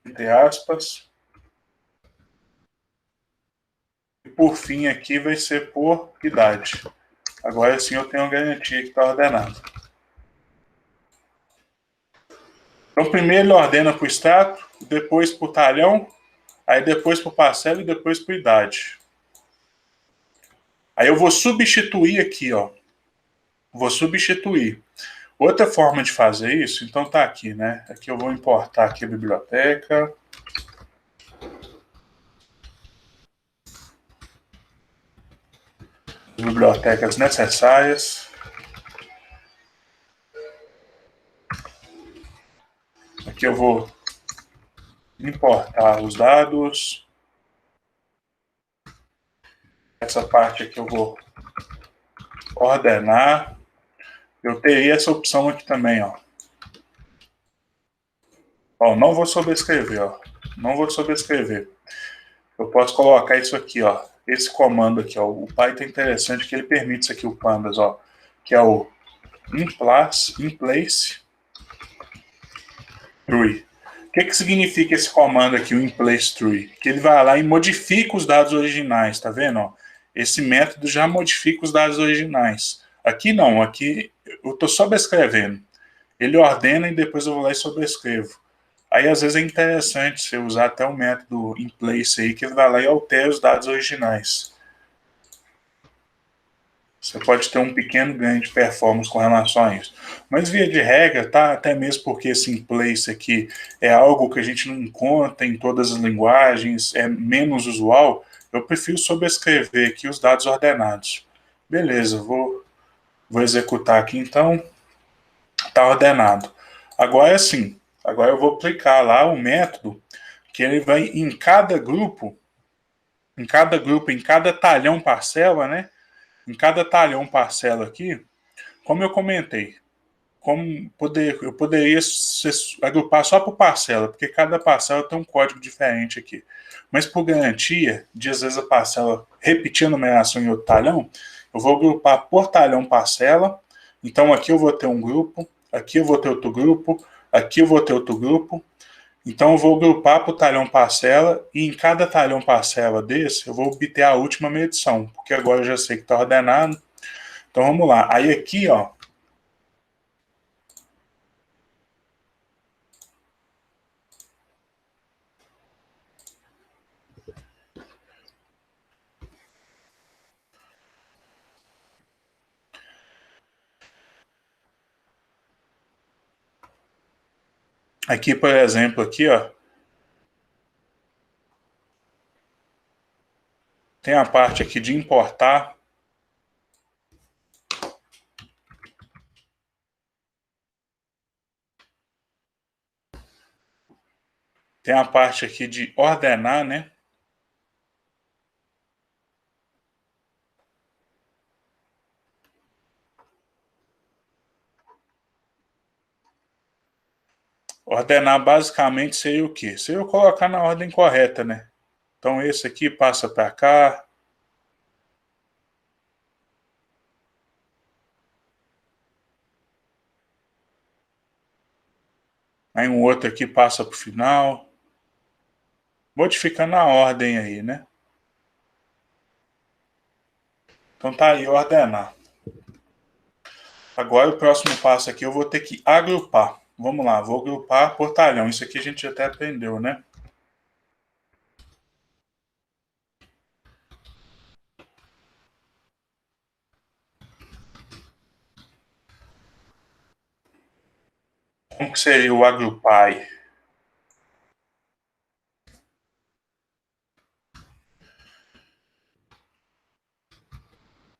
S1: entre aspas. E por fim aqui vai ser por idade. Agora sim eu tenho a garantia que está ordenado. Então primeiro ele ordena por extrato, depois por talhão, aí depois por parcela e depois por idade. Aí eu vou substituir aqui, ó. Vou substituir. Outra forma de fazer isso, então tá aqui, né? Aqui eu vou importar aqui a biblioteca. Bibliotecas necessárias. Aqui eu vou importar os dados. Essa parte aqui eu vou ordenar. Eu teria essa opção aqui também, ó. Ó, não vou sobrescrever, ó. Não vou sobrescrever. Eu posso colocar isso aqui, ó. Esse comando aqui, ó. O Python é interessante que ele permite isso aqui, o pandas, ó. Que é o in-place tree. O que significa esse comando aqui, o in-place tree? Que ele vai lá e modifica os dados originais, tá vendo? Ó? Esse método já modifica os dados originais. Aqui não, aqui eu estou sobrescrevendo. Ele ordena e depois eu vou lá e sobrescrevo. Aí às vezes é interessante você usar até o método in-place aí, que ele vai lá e altera os dados originais. Você pode ter um pequeno ganho de performance com relação a isso. Mas, via de regra, tá? Até mesmo porque esse in-place aqui é algo que a gente não encontra em todas as linguagens, é menos usual, eu prefiro sobrescrever aqui os dados ordenados. Beleza, vou executar aqui então. Está ordenado. Agora sim, agora eu vou aplicar lá o método que ele vai em cada grupo, em cada talhão parcela, né? Em cada talhão parcela aqui, como eu comentei, eu poderia agrupar só por parcela, porque cada parcela tem um código diferente aqui. Mas por garantia, de às vezes a parcela repetir a numeração em outro talhão, eu vou agrupar por talhão parcela. Então aqui eu vou ter um grupo, aqui eu vou ter outro grupo, aqui eu vou ter outro grupo. Então eu vou agrupar por talhão parcela e em cada talhão parcela desse eu vou obter a última medição, porque agora eu já sei que está ordenado. Então vamos lá. Aí aqui, ó, aqui por exemplo, aqui, ó, tem a parte aqui de importar. Tem a parte aqui de ordenar, né? Ordenar basicamente seria o quê? Seria eu colocar na ordem correta, né? Então esse aqui passa para cá. Aí um outro aqui passa para o final. Modificando a ordem aí, né? Então tá aí, ordenar. Agora o próximo passo aqui eu vou ter que agrupar. Vamos lá, vou agrupar por talhão. Isso aqui a gente até aprendeu, né? Como que seria o agrupar aí?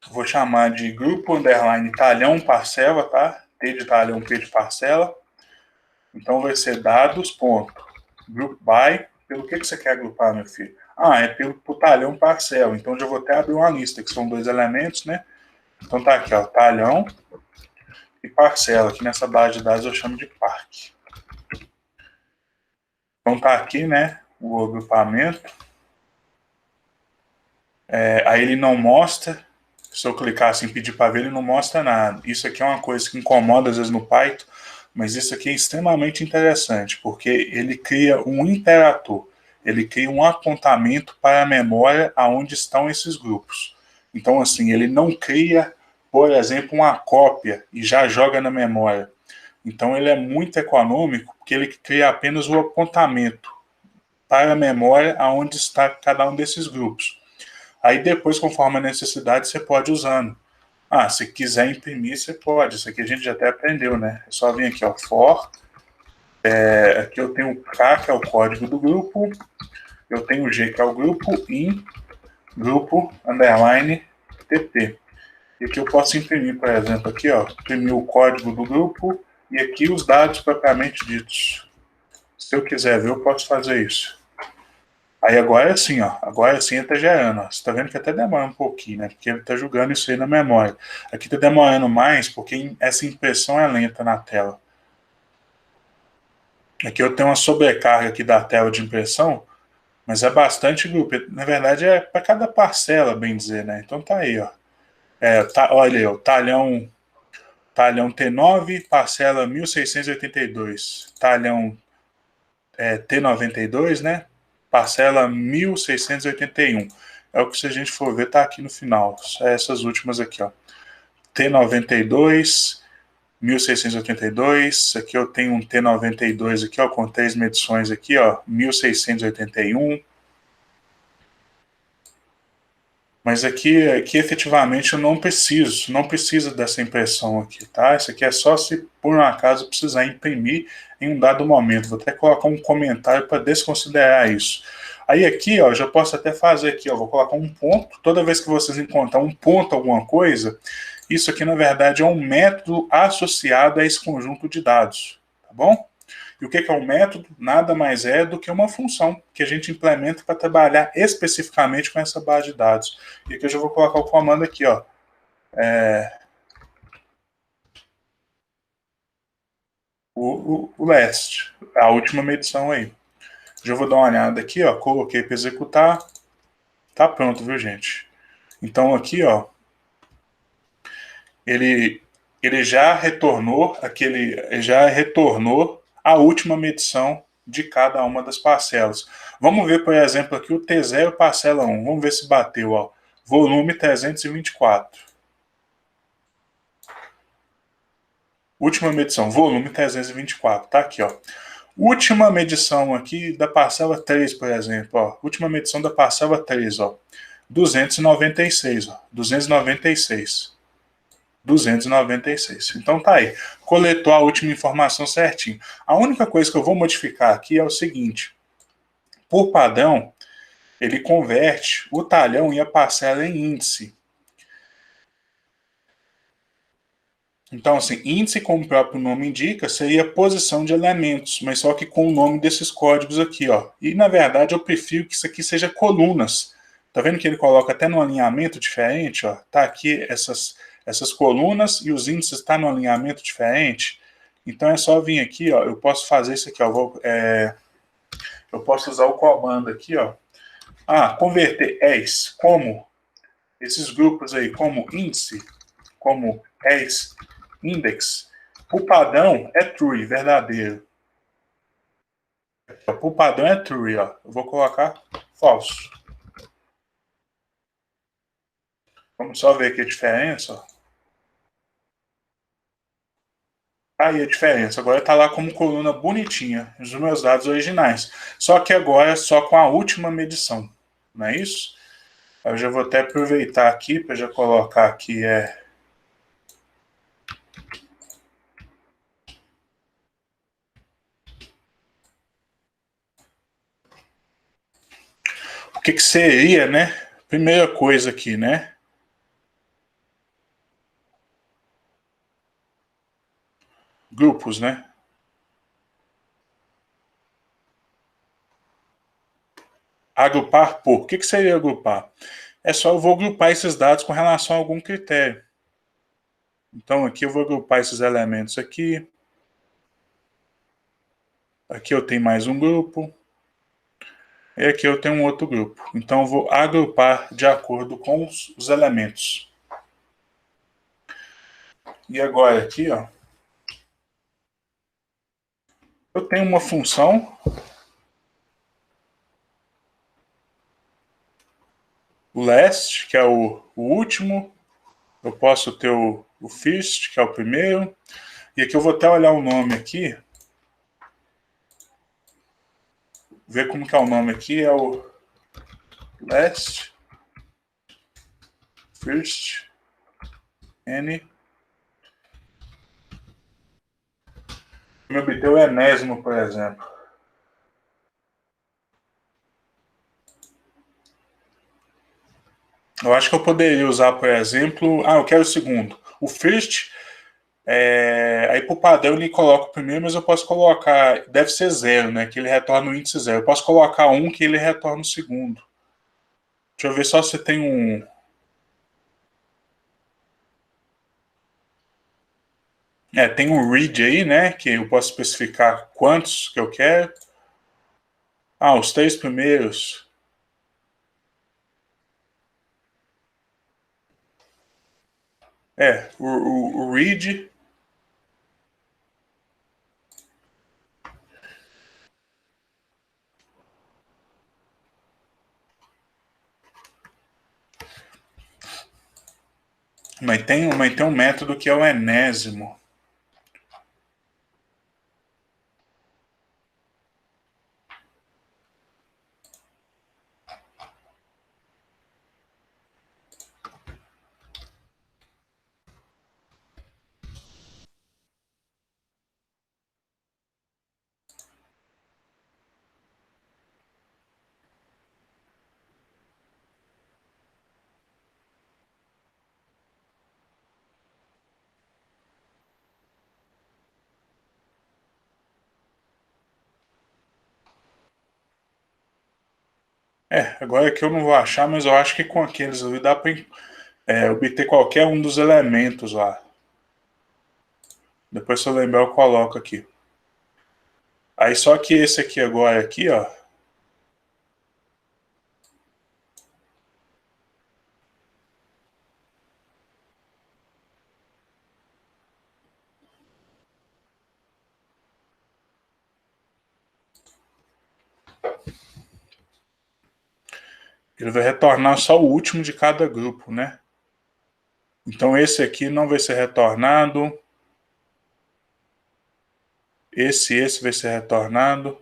S1: Vou chamar de grupo underline talhão parcela, tá? T de talhão, P de parcela. Então vai ser dados, ponto, group by. Pelo que você quer agrupar, meu filho? Ah, é pelo talhão parcela. Então já vou até abrir uma lista, que são dois elementos, né? Então tá aqui, ó, talhão e parcela. Aqui nessa base de dados eu chamo de parque. Então tá aqui, né, o agrupamento. Aí ele não mostra. Se eu clicar assim, pedir para ver, ele não mostra nada. Isso aqui é uma coisa que incomoda às vezes no Python, mas isso aqui é extremamente interessante, porque ele cria um interator, ele cria um apontamento para a memória aonde estão esses grupos. Então, assim, ele não cria, por exemplo, uma cópia e já joga na memória. Então, ele é muito econômico, porque ele cria apenas o apontamento para a memória aonde está cada um desses grupos. Aí depois, conforme a necessidade, você pode ir usando. Ah, se quiser imprimir, você pode. Isso aqui a gente já até aprendeu, né? É só vir aqui, ó, for. Aqui eu tenho o K, que é o código do grupo. Eu tenho o G, que é o grupo. In, grupo, underline, TP. E aqui eu posso imprimir, por exemplo, aqui, ó, imprimir o código do grupo e aqui os dados propriamente ditos. Se eu quiser ver, eu posso fazer isso. Aí agora é assim, ó. Agora sim ele está gerando. Ó. Você está vendo que até demora um pouquinho, né? Porque ele está jogando isso aí na memória. Aqui está demorando mais porque essa impressão é lenta na tela. Aqui eu tenho uma sobrecarga aqui da tela de impressão, mas é bastante grupo. Na verdade é para cada parcela, bem dizer, né? Então tá aí, ó. Olha aí, ó, talhão T9, parcela 1682. Talhão T92, né? Parcela 1681. É o que, se a gente for ver, tá aqui no final. Essas últimas aqui, ó. T92, 1682. Aqui eu tenho um T92 aqui, ó, com 3 medições aqui, ó, 1681. Mas aqui efetivamente eu não preciso dessa impressão aqui, tá? Isso aqui é só se por um acaso precisar imprimir em um dado momento. Vou até colocar um comentário para desconsiderar isso. Aí aqui, ó, já posso até fazer aqui, ó, vou colocar um ponto. Toda vez que vocês encontrar um ponto alguma coisa, isso aqui na verdade é um método associado a esse conjunto de dados, tá bom? E o que é um método? Nada mais é do que uma função que a gente implementa para trabalhar especificamente com essa base de dados. E aqui eu já vou colocar o comando aqui, ó. O last, a última medição aí. Já vou dar uma olhada aqui, ó. Coloquei para executar. Tá pronto, viu, gente? Então aqui, ó, ele, ele já retornou a última medição de cada uma das parcelas. Vamos ver, por exemplo, aqui o T0 parcela 1. Vamos ver se bateu, ó. Volume 324. Última medição, volume 324. Tá aqui, ó. Última medição aqui da parcela 3, por exemplo, ó. Última medição da parcela 3, ó. 296, ó. 296. 296. Então tá aí. Coletou a última informação certinho. A única coisa que eu vou modificar aqui é o seguinte. Por padrão, ele converte o talhão e a parcela em índice. Então, assim, índice, como o próprio nome indica, seria a posição de elementos, mas só que com o nome desses códigos aqui, ó. E, na verdade, eu prefiro que isso aqui seja colunas. Tá vendo que ele coloca até no alinhamento diferente, ó? Tá aqui essas colunas e os índices tá no alinhamento diferente. Então, é só vir aqui, ó. Eu posso fazer isso aqui, ó. Eu posso usar o comando aqui, ó. Converter as como esses grupos aí, como índice, como as index, o padrão é true, verdadeiro. O padrão é true, ó. Eu vou colocar falso. Vamos só ver aqui a diferença, ó. Aí a diferença. Agora está lá como coluna bonitinha, os meus dados originais. Só que agora é só com a última medição. Não é isso? Eu já vou até aproveitar aqui para já colocar aqui o que seria, né? Primeira coisa aqui, né? Grupos, né? Agrupar por. O que seria agrupar? É só eu vou agrupar esses dados com relação a algum critério. Então aqui eu vou agrupar esses elementos aqui. Aqui eu tenho mais um grupo. E aqui eu tenho um outro grupo. Então eu vou agrupar de acordo com os elementos. E agora aqui, ó, eu tenho uma função o last, que é o último. Eu posso ter o first, que é o primeiro. E aqui eu vou até olhar o nome aqui. Ver como que é o nome aqui. É o last, first, n. Me obter o enésimo, por exemplo. Eu acho que eu poderia usar, por exemplo... eu quero o segundo. O first Aí para o padrão ele coloca o primeiro, mas eu posso colocar, deve ser 0, né? Que ele retorna o índice 0. Eu posso colocar 1 que ele retorna o segundo. Deixa eu ver só se tem um... tem um read aí, né? Que eu posso especificar quantos que eu quero. Os 3 primeiros. O read. Mas tem um método que é o enésimo. Agora que eu não vou achar, mas eu acho que com aqueles ali dá para obter qualquer um dos elementos lá. Depois, se eu lembrar, eu coloco aqui. Aí só que esse aqui agora, aqui, ó. Ele vai retornar só o último de cada grupo, né? Então esse aqui não vai ser retornado. Esse vai ser retornado.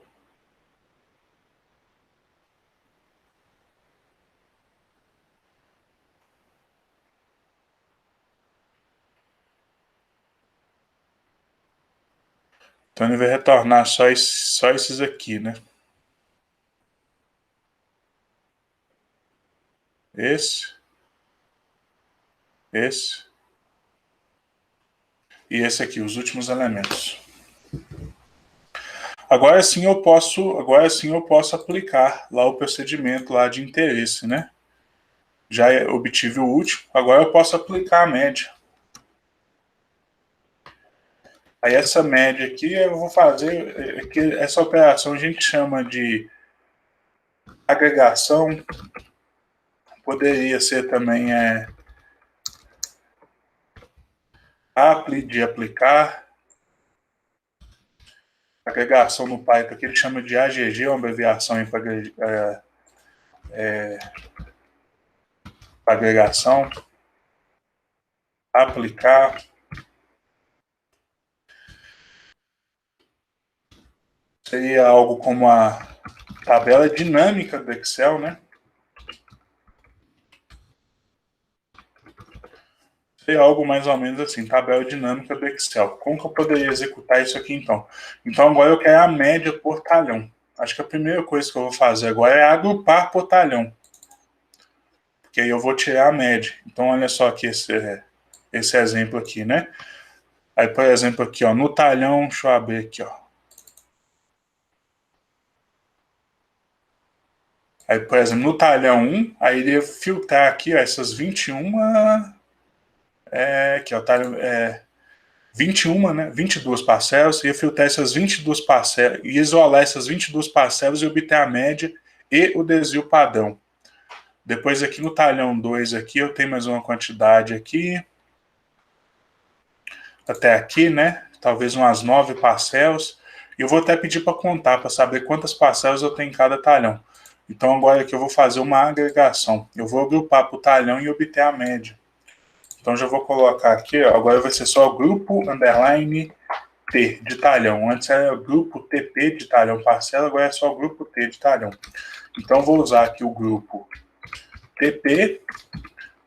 S1: Então ele vai retornar só esses aqui, né? Esse e esse aqui, os últimos elementos. Agora sim eu posso aplicar lá o procedimento lá de interesse, né? Já obtive o último, agora eu posso aplicar a média. Aí essa média aqui eu vou fazer, essa operação a gente chama de agregação, poderia ser também de aplicar, agregação no Python que ele chama de AGG, uma abreviação para agregação, aplicar, seria algo como a tabela dinâmica do Excel, né? Seria algo mais ou menos assim, tabela dinâmica do Excel. Como que eu poderia executar isso aqui então? Então agora eu quero a média por talhão. Acho que a primeira coisa que eu vou fazer agora é agrupar por talhão. Porque aí eu vou tirar a média. Então olha só aqui esse exemplo aqui, né? Aí, por exemplo, aqui, ó, no talhão, deixa eu abrir aqui, ó. Aí, por exemplo, no talhão 1, aí ele ia filtrar aqui, ó, essas 21, aqui, ó, talhão, 21, né, 22 parcelas, ia filtrar essas 22 parcelas, ia isolar essas 22 parcelas e obter a média e o desvio padrão. Depois aqui no talhão 2, aqui, eu tenho mais uma quantidade aqui, até aqui, né, talvez umas 9 parcelas, e eu vou até pedir para contar, para saber quantas parcelas eu tenho em cada talhão. Então agora aqui eu vou fazer uma agregação. Eu vou agrupar para o talhão e obter a média. Então já vou colocar aqui, ó, agora vai ser só grupo underline T de talhão. Antes era grupo TP de talhão parcela, agora é só grupo T de talhão. Então vou usar aqui o grupo TP,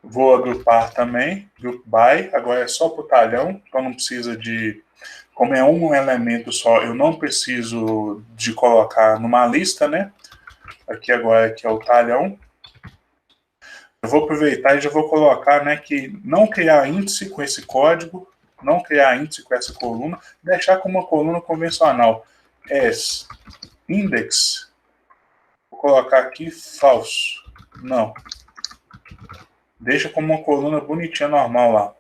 S1: vou agrupar também, grupo by, agora é só para o talhão, então não precisa de... Como é um elemento só, eu não preciso de colocar numa lista, né? Aqui agora que é o talhão. Eu vou aproveitar e já vou colocar, né, que não criar índice com esse código. não criar índice com essa coluna, deixar como uma coluna convencional. As index, vou colocar aqui falso. Não. Deixa como uma coluna bonitinha, normal lá.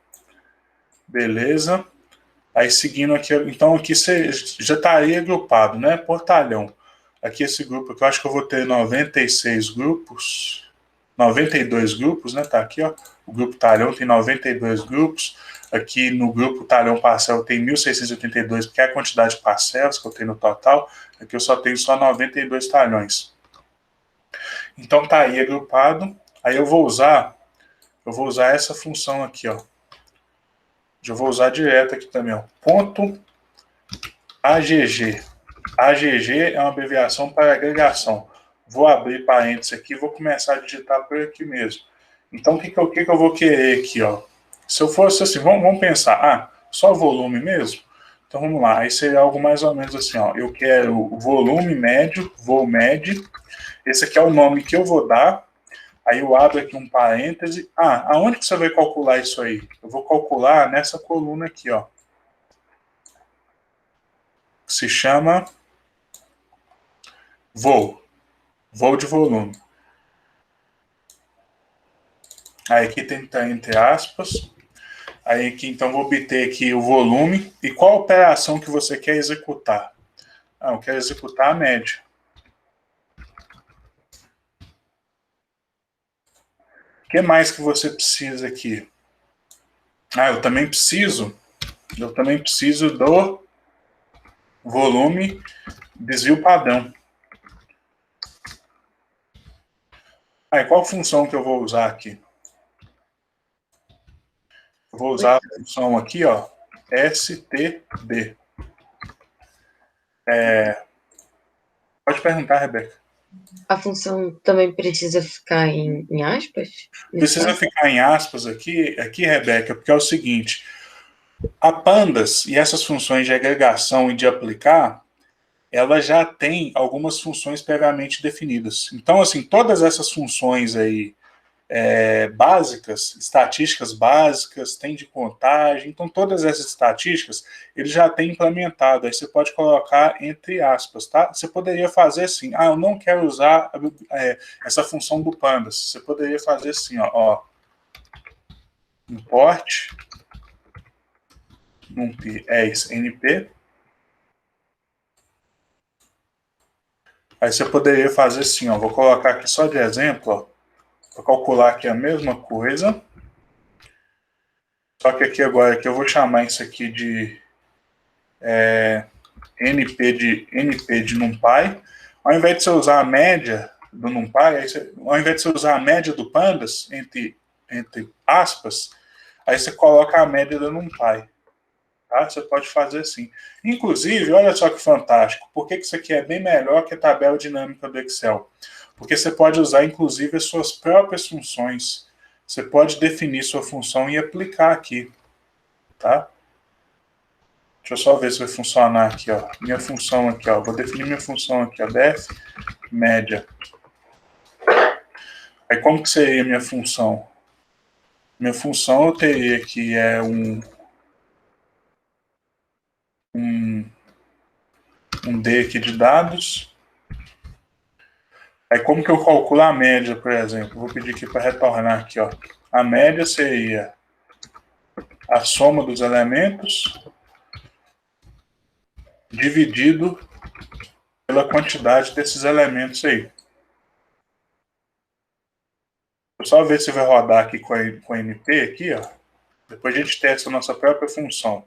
S1: Beleza. Aí seguindo aqui, então aqui você já estaria agrupado, né? Portalhão. Aqui esse grupo aqui, eu acho que eu vou ter 96 grupos. 92 grupos, né? Tá aqui, ó. O grupo talhão tem 92 grupos. Aqui no grupo talhão parcela tem 1.682, porque é a quantidade de parcelas que eu tenho no total. Aqui eu só tenho só 92 talhões. Então tá aí agrupado. Aí eu vou usar essa função aqui, ó. Já vou usar direto aqui também, ó. Ponto AGG. AGG é uma abreviação para agregação. Vou abrir parênteses aqui e vou começar a digitar por aqui mesmo. Então, o que eu vou querer aqui, ó? Se eu fosse assim, vamos pensar, só volume mesmo? Então, vamos lá. Aí seria algo mais ou menos assim, ó. Eu quero volume médio, volmed. Esse aqui é o nome que eu vou dar. Aí eu abro aqui um parêntese. Aonde que você vai calcular isso aí? Eu vou calcular nessa coluna aqui, ó. Que se chama voo de volume. Aí aqui tem que estar entre aspas. Aí aqui, então, vou obter aqui o volume. E qual operação que você quer executar? Eu quero executar a média. O que mais que você precisa aqui? Eu também preciso do volume desvio padrão. Aí, qual função que eu vou usar aqui? Eu vou usar a função aqui, ó, std. Pode perguntar, Rebeca.
S2: A função também precisa ficar em aspas?
S1: Precisa ficar em aspas aqui, Rebeca, porque é o seguinte: a Pandas e essas funções de agregação e de aplicar, ela já tem algumas funções previamente definidas. Então, assim, todas essas funções aí básicas, estatísticas básicas, tem de contagem, então todas essas estatísticas ele já tem implementado. Aí você pode colocar entre aspas, tá? Você poderia fazer assim, eu não quero usar essa função do Pandas. Você poderia fazer assim, ó import numpy np. Aí você poderia fazer assim, ó, vou colocar aqui só de exemplo, ó, para calcular aqui a mesma coisa. Só que aqui agora aqui eu vou chamar isso aqui de NP de NumPy. Ao invés de você usar a média do NumPy, ao invés de você usar a média do Pandas, entre aspas, aí você coloca a média do NumPy. Tá? Você pode fazer assim. Inclusive, olha só que fantástico. Por que isso aqui é bem melhor que a tabela dinâmica do Excel? Porque você pode usar, inclusive, as suas próprias funções. Você pode definir sua função e aplicar aqui. Tá? Deixa eu só ver se vai funcionar aqui, ó. Minha função aqui, ó. Vou definir minha função aqui, ó. Def média. Aí como que seria minha função? Minha função eu teria que um D aqui de dados. Aí como que eu calculo a média, por exemplo? Vou pedir aqui para retornar aqui, ó. A média seria a soma dos elementos dividido pela quantidade desses elementos aí. Vou só ver se vai rodar aqui com a NP aqui, ó. Depois a gente testa a nossa própria função.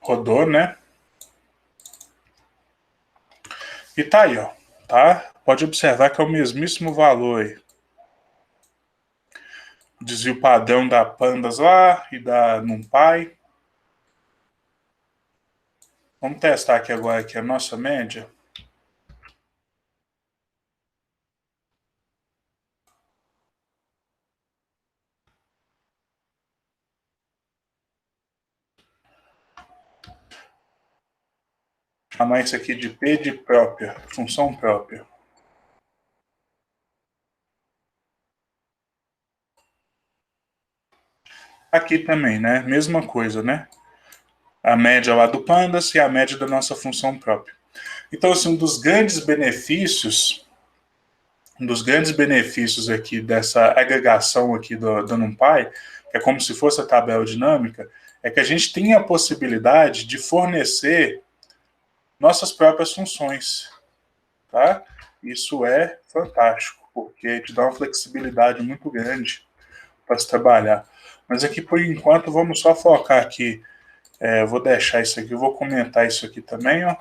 S1: Rodou, né? E tá aí, ó. Tá? Pode observar que é o mesmíssimo valor aí. Desvio padrão da Pandas lá e da NumPy. Vamos testar aqui agora aqui a nossa média. chamar isso aqui de P de própria, função própria. Aqui também, né? Mesma coisa, né? A média lá do Pandas e a média da nossa função própria. Então, assim, um dos grandes benefícios aqui dessa agregação aqui do NumPy, que é como se fosse a tabela dinâmica, é que a gente tem a possibilidade de fornecer nossas próprias funções, tá? Isso é fantástico, porque te dá uma flexibilidade muito grande para se trabalhar. Mas aqui, por enquanto, vamos só focar aqui. Vou deixar isso aqui, vou comentar isso aqui também, ó.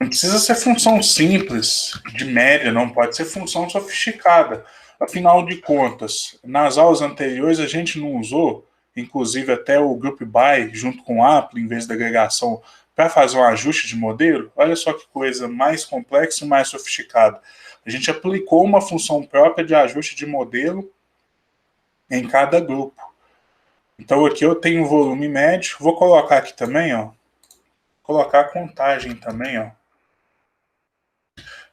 S1: Não precisa ser função simples, de média, não pode ser função sofisticada. Afinal de contas, nas aulas anteriores a gente não usou, inclusive até o group by junto com o apply, em vez da agregação, para fazer um ajuste de modelo. Olha só que coisa mais complexa e mais sofisticada. A gente aplicou uma função própria de ajuste de modelo em cada grupo. Então aqui eu tenho o volume médio, vou colocar aqui também, ó, colocar a contagem também, ó.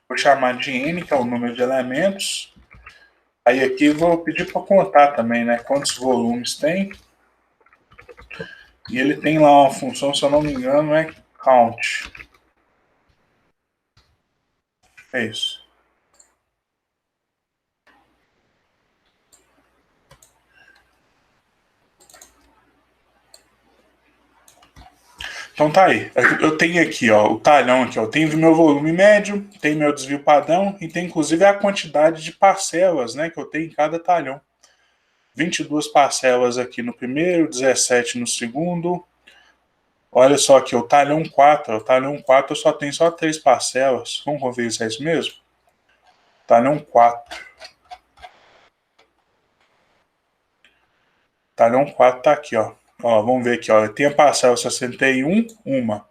S1: Vou chamar de N, que é o número de elementos. Aí aqui vou pedir para contar também, né? Quantos volumes tem. E ele tem lá uma função, se eu não me engano, é count. É isso. Então tá aí. Eu tenho aqui, ó, o talhão aqui, ó. Eu tenho meu volume médio, tem meu desvio padrão e tem inclusive a quantidade de parcelas, né, que eu tenho em cada talhão. 22 parcelas aqui no primeiro, 17 no segundo. Olha só aqui, o talhão 4. O talhão 4 eu só tenho só 3 parcelas. Vamos conferir se é isso mesmo? Talhão 4. Talhão 4 tá aqui, ó. Ó, vamos ver aqui, ó. Tem a parcela 61, uma.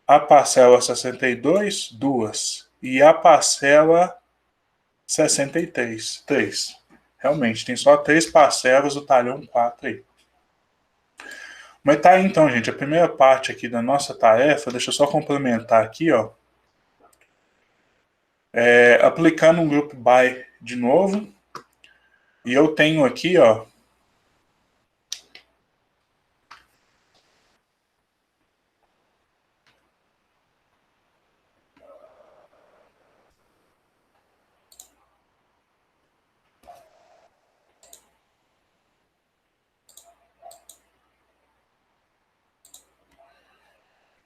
S1: A parcela 62, duas. E a parcela 63, três. Realmente, tem só 3 parcelas do talhão 4 aí. Mas tá aí então, gente. A primeira parte aqui da nossa tarefa, deixa eu só complementar aqui, ó. Aplicando um group by de novo. E eu tenho aqui, ó.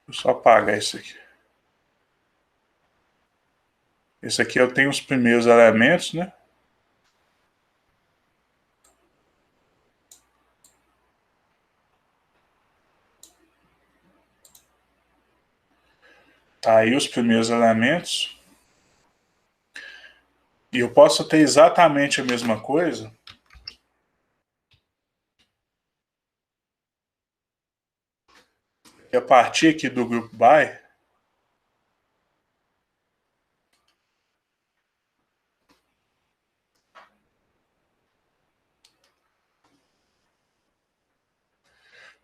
S1: Vou só apagar isso aqui. Esse aqui eu tenho os primeiros elementos, né? Tá aí os primeiros elementos. E eu posso ter exatamente a mesma coisa. E a partir aqui do group by,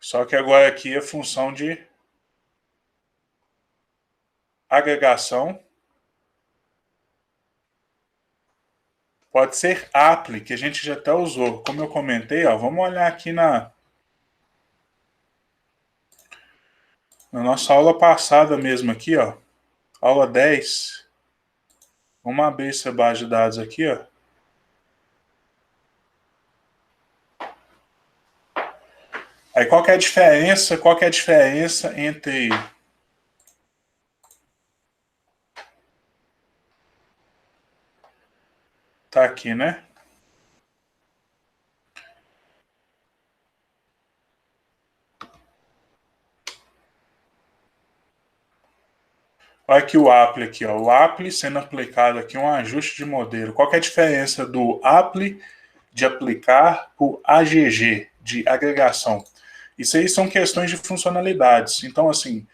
S1: só que agora aqui é função de agregação. Pode ser apply, que a gente já até usou. Como eu comentei, ó, vamos olhar aqui na nossa aula passada mesmo aqui, ó. Aula 10. Vamos abrir essa base de dados aqui, ó. Aí qual que é a diferença? Qual que é a diferença entre tá aqui, né? Olha aqui o apply aqui, ó. O apply sendo aplicado aqui um ajuste de modelo. Qual que é a diferença do apply de aplicar para o AGG, de agregação? Isso aí são questões de funcionalidades. Então, assim,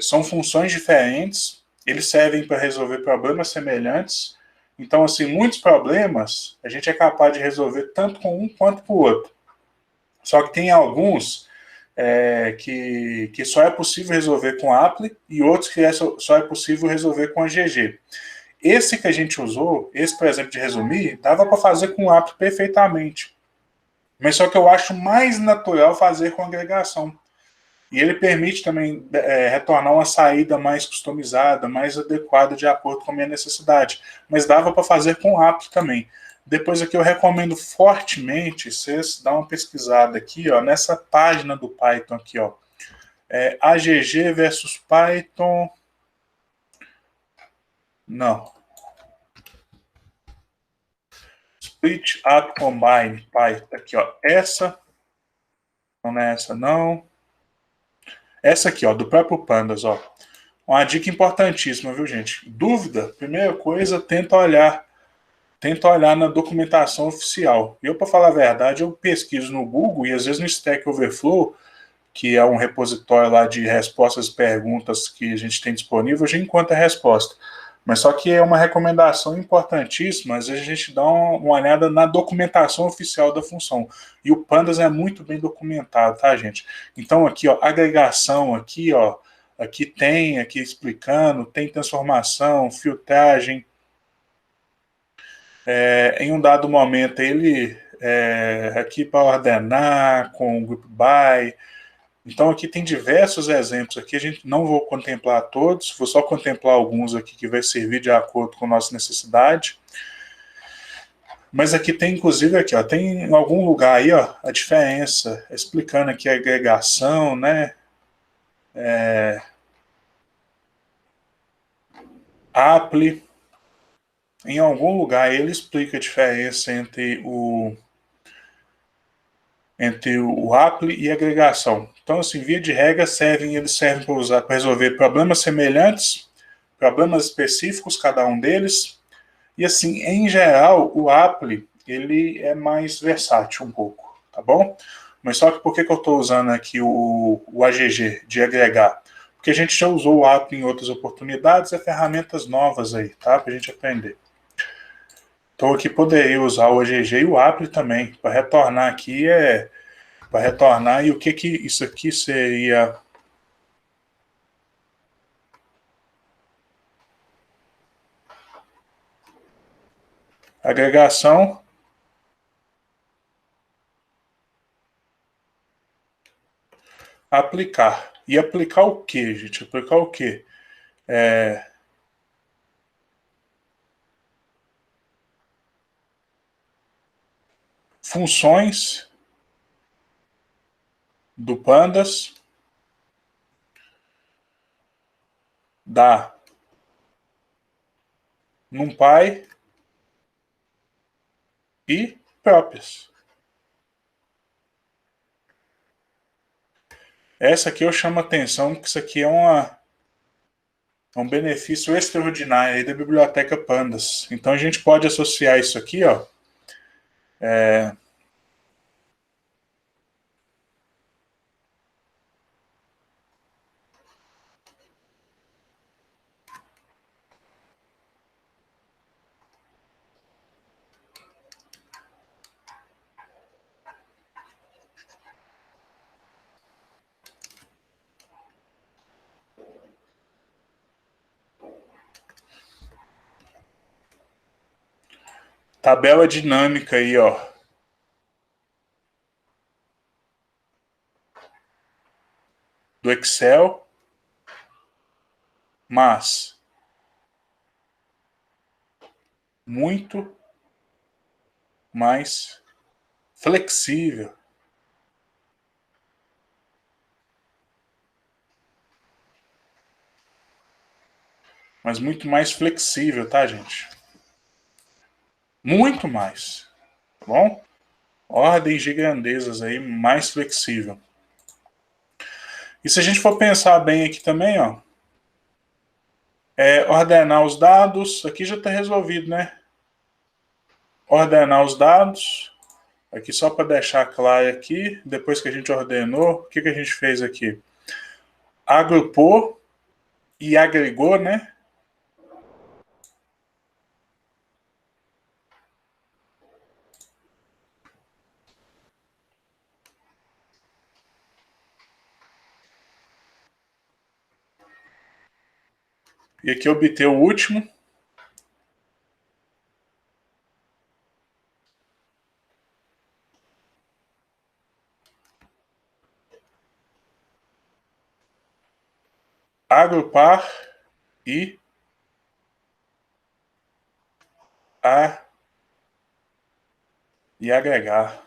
S1: são funções diferentes eles servem para resolver problemas semelhantes. Então, assim, muitos problemas a gente é capaz de resolver tanto com um quanto com o outro. Só que tem alguns que só é possível resolver com a Apply e outros que só é possível resolver com a GG. Esse que a gente usou, esse, por exemplo, de resumir, dava para fazer com o Apply perfeitamente. Mas só que eu acho mais natural fazer com agregação. E ele permite também retornar uma saída mais customizada, mais adequada de acordo com a minha necessidade. Mas dava para fazer com o Apply também. Depois aqui eu recomendo fortemente vocês dar uma pesquisada aqui, ó, nessa página do Python aqui, ó. AGG versus Python. Não. Split App Combine Python. Aqui, ó. Essa. Não é essa, não. Essa aqui, ó, do próprio Pandas, ó. Uma dica importantíssima, viu, gente? Dúvida? Primeira coisa, tenta olhar na documentação oficial. Eu, para falar a verdade, eu pesquiso no Google e às vezes no Stack Overflow, que é um repositório lá de respostas e perguntas que a gente tem disponível, a gente encontra a resposta. Mas só que é uma recomendação importantíssima, às vezes a gente dá uma olhada na documentação oficial da função. E o Pandas é muito bem documentado, tá, gente? Então aqui, ó, agregação, aqui, ó, aqui explicando, tem transformação, filtragem. Em um dado momento, ele aqui para ordenar com o group by. Então aqui tem diversos exemplos aqui, a gente não vou contemplar todos, vou só contemplar alguns aqui que vai servir de acordo com a nossa necessidade. Mas aqui tem, inclusive, aqui, ó, tem em algum lugar aí, ó, a diferença, explicando aqui a agregação, né? Apply. Em algum lugar ele explica a diferença entre o Apply e a agregação. Então, assim, via de regra, eles servem para resolver problemas semelhantes, problemas específicos, cada um deles. E, assim, em geral, o Apply, ele é mais versátil um pouco, tá bom? Mas só que por que eu estou usando aqui o AGG de agregar? Porque a gente já usou o Apply em outras oportunidades, é ferramentas novas aí, tá? Para a gente aprender. Então aqui poderia usar o AGG e o Apply também, para retornar aqui, para retornar, e o que isso aqui seria? Agregação. Aplicar. E aplicar o que, gente? Aplicar o que? Funções do Pandas da NumPy e próprias. Essa aqui eu chamo a atenção, porque isso aqui é um benefício extraordinário aí da biblioteca Pandas. Então a gente pode associar isso aqui, ó. Tabela dinâmica aí, ó. Do Excel, mas muito mais flexível. Mas muito mais flexível, tá, gente? Muito mais, tá bom? Ordens de grandezas aí, mais flexível. E se a gente for pensar bem aqui também, ó, ordenar os dados, aqui já está resolvido, né? Ordenar os dados, aqui só para deixar claro aqui, depois que a gente ordenou, o que a gente fez aqui? Agrupou e agregou, né? E aqui obter o último. Agrupar e agregar.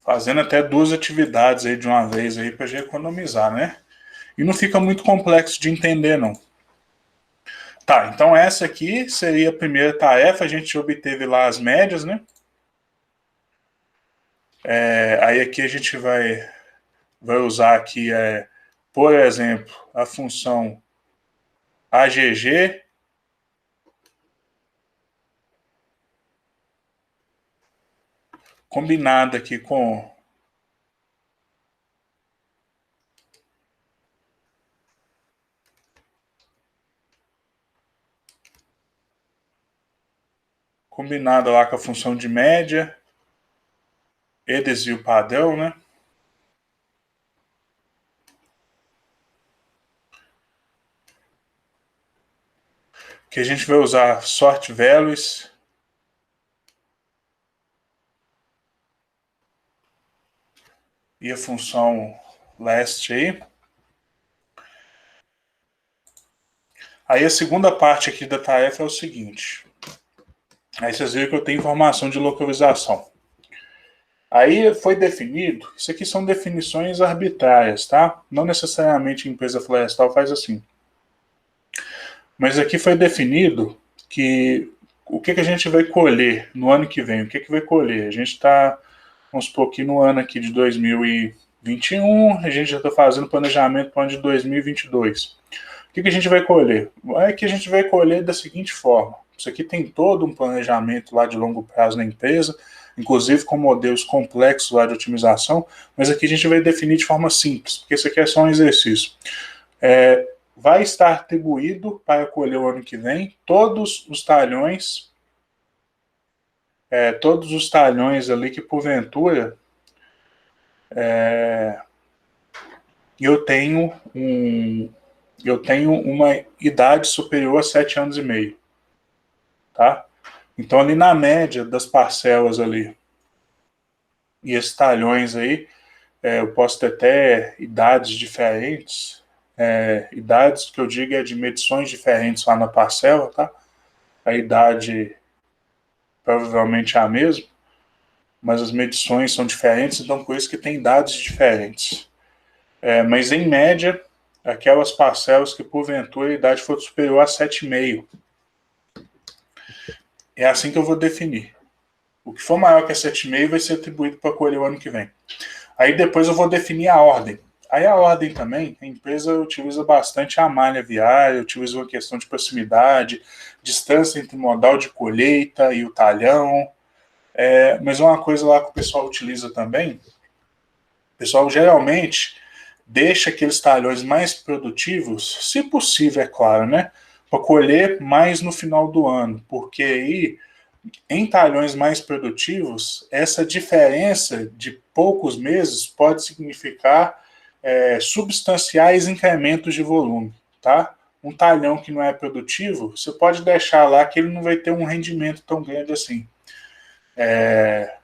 S1: Fazendo até 2 atividades aí de uma vez aí para economizar, né? E não fica muito complexo de entender, não. Tá, então essa aqui seria a primeira tarefa, a gente obteve lá as médias, né? Aí aqui a gente vai usar aqui, por exemplo, a função AGG, combinada aqui com lá com a função de média e desvio padrão, né? Que a gente vai usar sort values e a função last aí. Aí a segunda parte aqui da tarefa é o seguinte. Aí vocês viram que eu tenho informação de localização. Aí foi definido, isso aqui são definições arbitrárias, tá? Não necessariamente a empresa florestal faz assim. Mas aqui foi definido que o que a gente vai colher no ano que vem, o que vai colher? A gente está, vamos supor que no ano aqui de 2021, a gente já está fazendo planejamento para o ano de 2022. O que a gente vai colher? É que a gente vai colher da seguinte forma. Isso aqui tem todo um planejamento lá de longo prazo na empresa, inclusive com modelos complexos lá de otimização, mas aqui a gente vai definir de forma simples, porque isso aqui é só um exercício. Vai estar atribuído para colher o ano que vem todos os talhões ali que porventura eu tenho uma idade superior a 7 anos e meio, tá? Então ali na média das parcelas ali e esses talhões aí, eu posso ter até idades diferentes, idades que eu digo é de medições diferentes lá na parcela, tá? A idade provavelmente é a mesma, mas as medições são diferentes, então por isso que tem dados diferentes. Mas em média, aquelas parcelas que porventura a idade for superior a 7,5. É assim que eu vou definir. O que for maior que 7,5 vai ser atribuído para colher o ano que vem. Aí depois eu vou definir a ordem. Aí a ordem também, a empresa utiliza bastante a malha viária, utiliza uma questão de proximidade, distância entre o modal de colheita e o talhão. Mas uma coisa lá que o pessoal utiliza também, o pessoal geralmente deixa aqueles talhões mais produtivos, se possível, é claro, né? Para colher mais no final do ano, porque aí, em talhões mais produtivos, essa diferença de poucos meses pode significar substanciais incrementos de volume, tá? Um talhão que não é produtivo, você pode deixar lá que ele não vai ter um rendimento tão grande assim.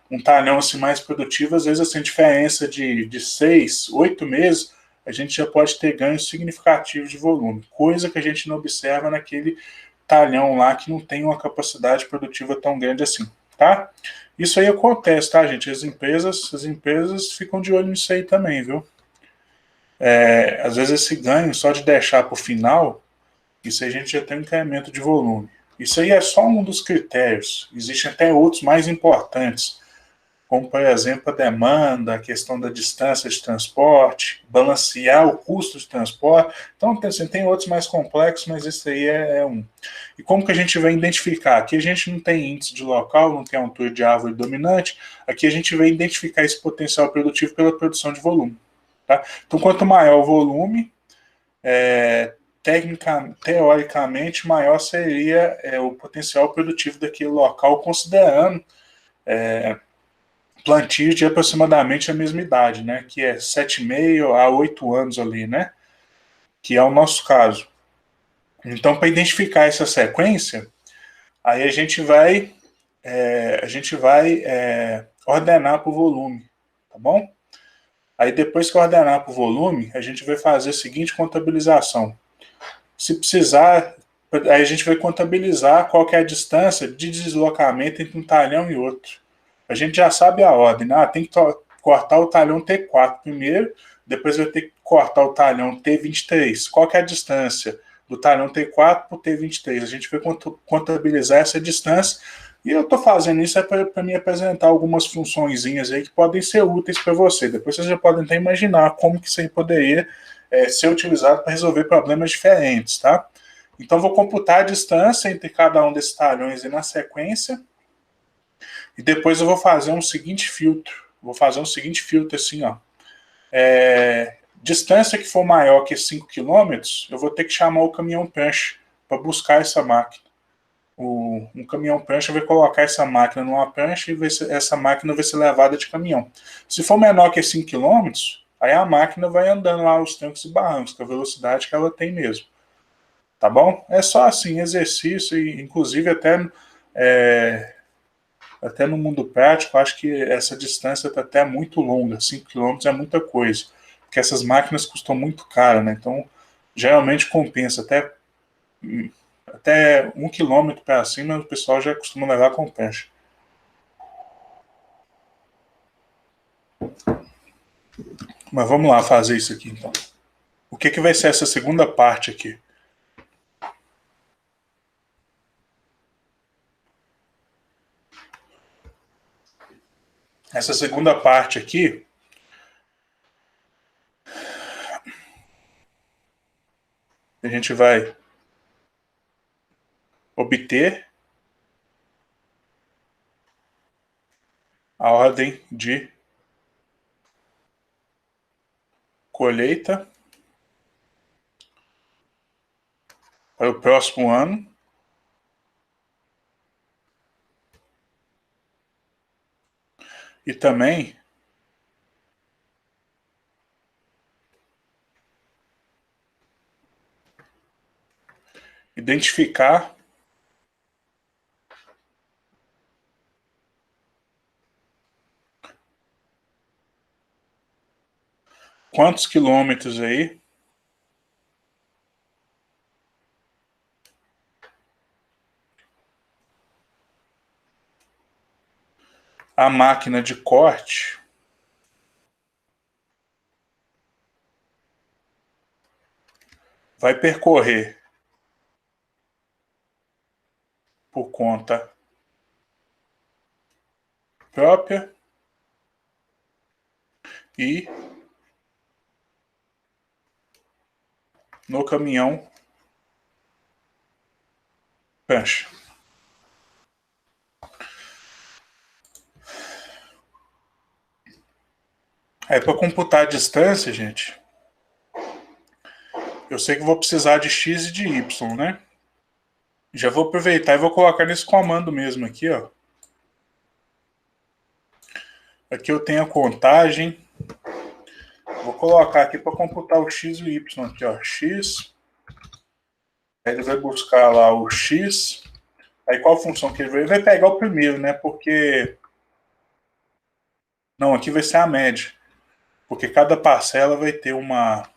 S1: Um talhão assim, mais produtivo, às vezes assim, diferença de 6, 8 meses, a gente já pode ter ganhos significativos de volume, coisa que a gente não observa naquele talhão lá que não tem uma capacidade produtiva tão grande assim, tá? Isso aí acontece, tá, gente? As empresas ficam de olho nisso aí também, viu? Às vezes esse ganho, só de deixar para o final, isso aí a gente já tem um incremento de volume. Isso aí é só um dos critérios. Existem até outros mais importantes, como, por exemplo, a demanda, a questão da distância de transporte, balancear o custo de transporte. Então, assim, tem outros mais complexos, mas esse aí é um. E como que a gente vai identificar? Aqui a gente não tem índice de local, não tem altura de árvore dominante, aqui a gente vai identificar esse potencial produtivo pela produção de volume. Tá? Então, quanto maior o volume, teoricamente, maior seria o potencial produtivo daquele local, considerando plantios de aproximadamente a mesma idade, né? Que é 7,5 a 8 anos ali, né? Que é o nosso caso. Então, para identificar essa sequência, aí a gente vai ordenar por volume, tá bom? Aí depois que ordenar por volume, a gente vai fazer a seguinte contabilização. Se precisar, aí a gente vai contabilizar qual que é a distância de deslocamento entre um talhão e outro. A gente já sabe a ordem, né? Tem que cortar o talhão T4 primeiro, depois vai ter que cortar o talhão T23. Qual que é a distância do talhão T4 para o T23? A gente vai contabilizar essa distância e eu estou fazendo isso para me apresentar algumas funçõezinhas aí que podem ser úteis para você. Depois vocês já podem até imaginar como que isso aí poderia ser utilizado para resolver problemas diferentes, tá? Então vou computar a distância entre cada um desses talhões e na sequência e depois eu vou fazer um seguinte filtro. Vou fazer um seguinte filtro assim, ó. Distância que for maior que 5 km, eu vou ter que chamar o caminhão prancha para buscar essa máquina. Um caminhão prancha vai colocar essa máquina numa prancha e essa máquina vai ser levada de caminhão. Se for menor que 5 km, aí a máquina vai andando lá os trancos e barrancos, com a velocidade que ela tem mesmo. Tá bom? É só assim, exercício, e inclusive até no mundo prático, acho que essa distância está até muito longa. 5 km é muita coisa, porque essas máquinas custam muito caro, né? Então, geralmente compensa. Até 1 km para cima, o pessoal já costuma levar com prancha. Mas vamos lá fazer isso aqui, então. O que vai ser essa segunda parte aqui? Essa segunda parte aqui, a gente vai obter a ordem de colheita para o próximo ano. E também identificar quantos quilômetros aí a máquina de corte vai percorrer por conta própria e no caminhão prancha. Aí para computar a distância, gente, eu sei que vou precisar de x e de y, né? Já vou aproveitar e vou colocar nesse comando mesmo aqui, ó. Aqui eu tenho a contagem. Vou colocar aqui para computar o x e o y aqui, ó. X. Aí ele vai buscar lá o x. Aí qual função que ele vai? Ele vai pegar o primeiro, né? Porque... Não, aqui vai ser a média. Porque cada parcela vai ter uma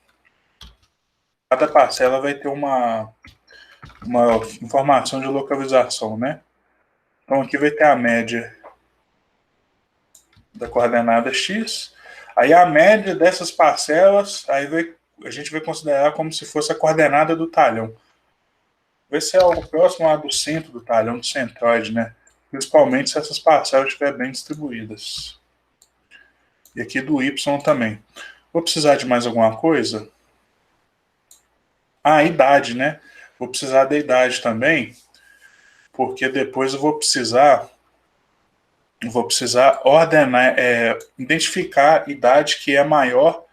S1: informação de localização, né? Então aqui vai ter a média da coordenada x. Aí a média dessas parcelas, a gente vai considerar como se fosse a coordenada do talhão. Vai ser algo próximo lá do centro do talhão, do centroide, né? Principalmente se essas parcelas estiverem bem distribuídas. E aqui do y também. Vou precisar de mais alguma coisa? A idade, né? Vou precisar da idade também, porque depois eu vou precisar ordenar, identificar a idade que é maior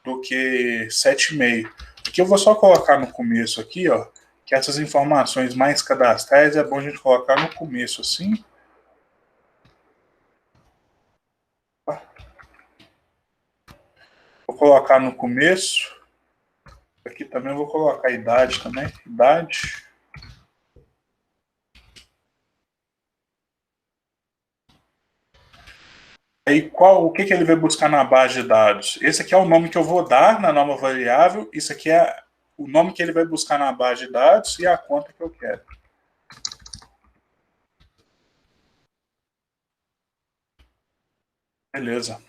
S1: do que 7,5. Aqui eu vou só colocar no começo aqui, ó, que essas informações mais cadastrais é bom a gente colocar no começo assim. Vou colocar no começo. Aqui também vou colocar a idade também. Idade. Aí o que ele vai buscar na base de dados? Esse aqui é o nome que eu vou dar na nova variável. Isso aqui é o nome que ele vai buscar na base de dados e a conta que eu quero. Beleza.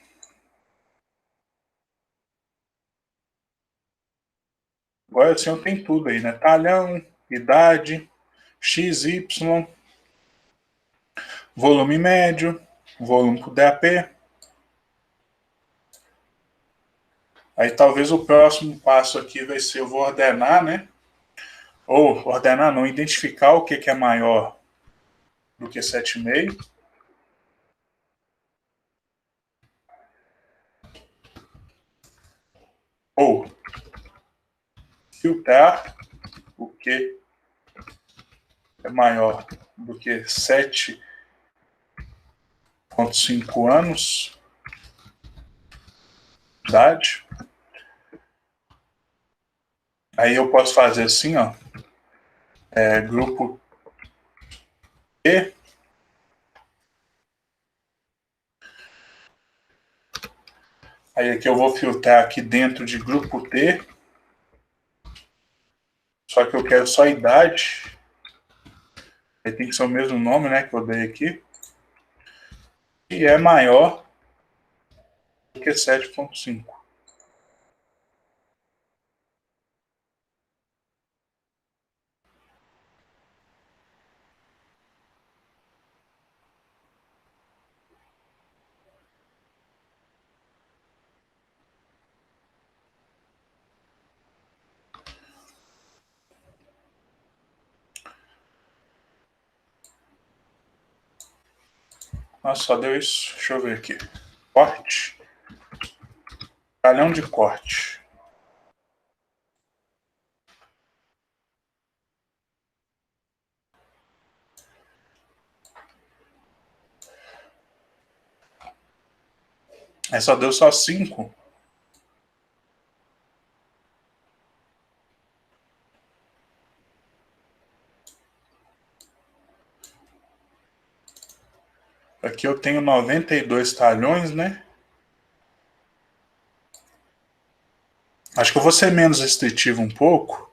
S1: Agora sim eu tenho tudo aí, né? Talhão, idade, XY, volume médio, volume por DAP. Aí talvez o próximo passo aqui vai ser, eu vou ordenar, né? Ou ordenar não, identificar o que é maior do que 7,5. Ou filtrar o que é maior do que 7,5 anos de idade. Aí eu posso fazer assim, ó, grupo T. Aí aqui eu vou filtrar aqui dentro de grupo T. Só que eu quero só a idade. Aí tem que ser o mesmo nome, né, que eu dei aqui. E é maior do que 7,5. Nossa, só deu isso. Deixa eu ver aqui. Corte. Talhão de corte. Aí só deu só 5. Aqui eu tenho 92 talhões, né? Acho que eu vou ser menos restritivo um pouco.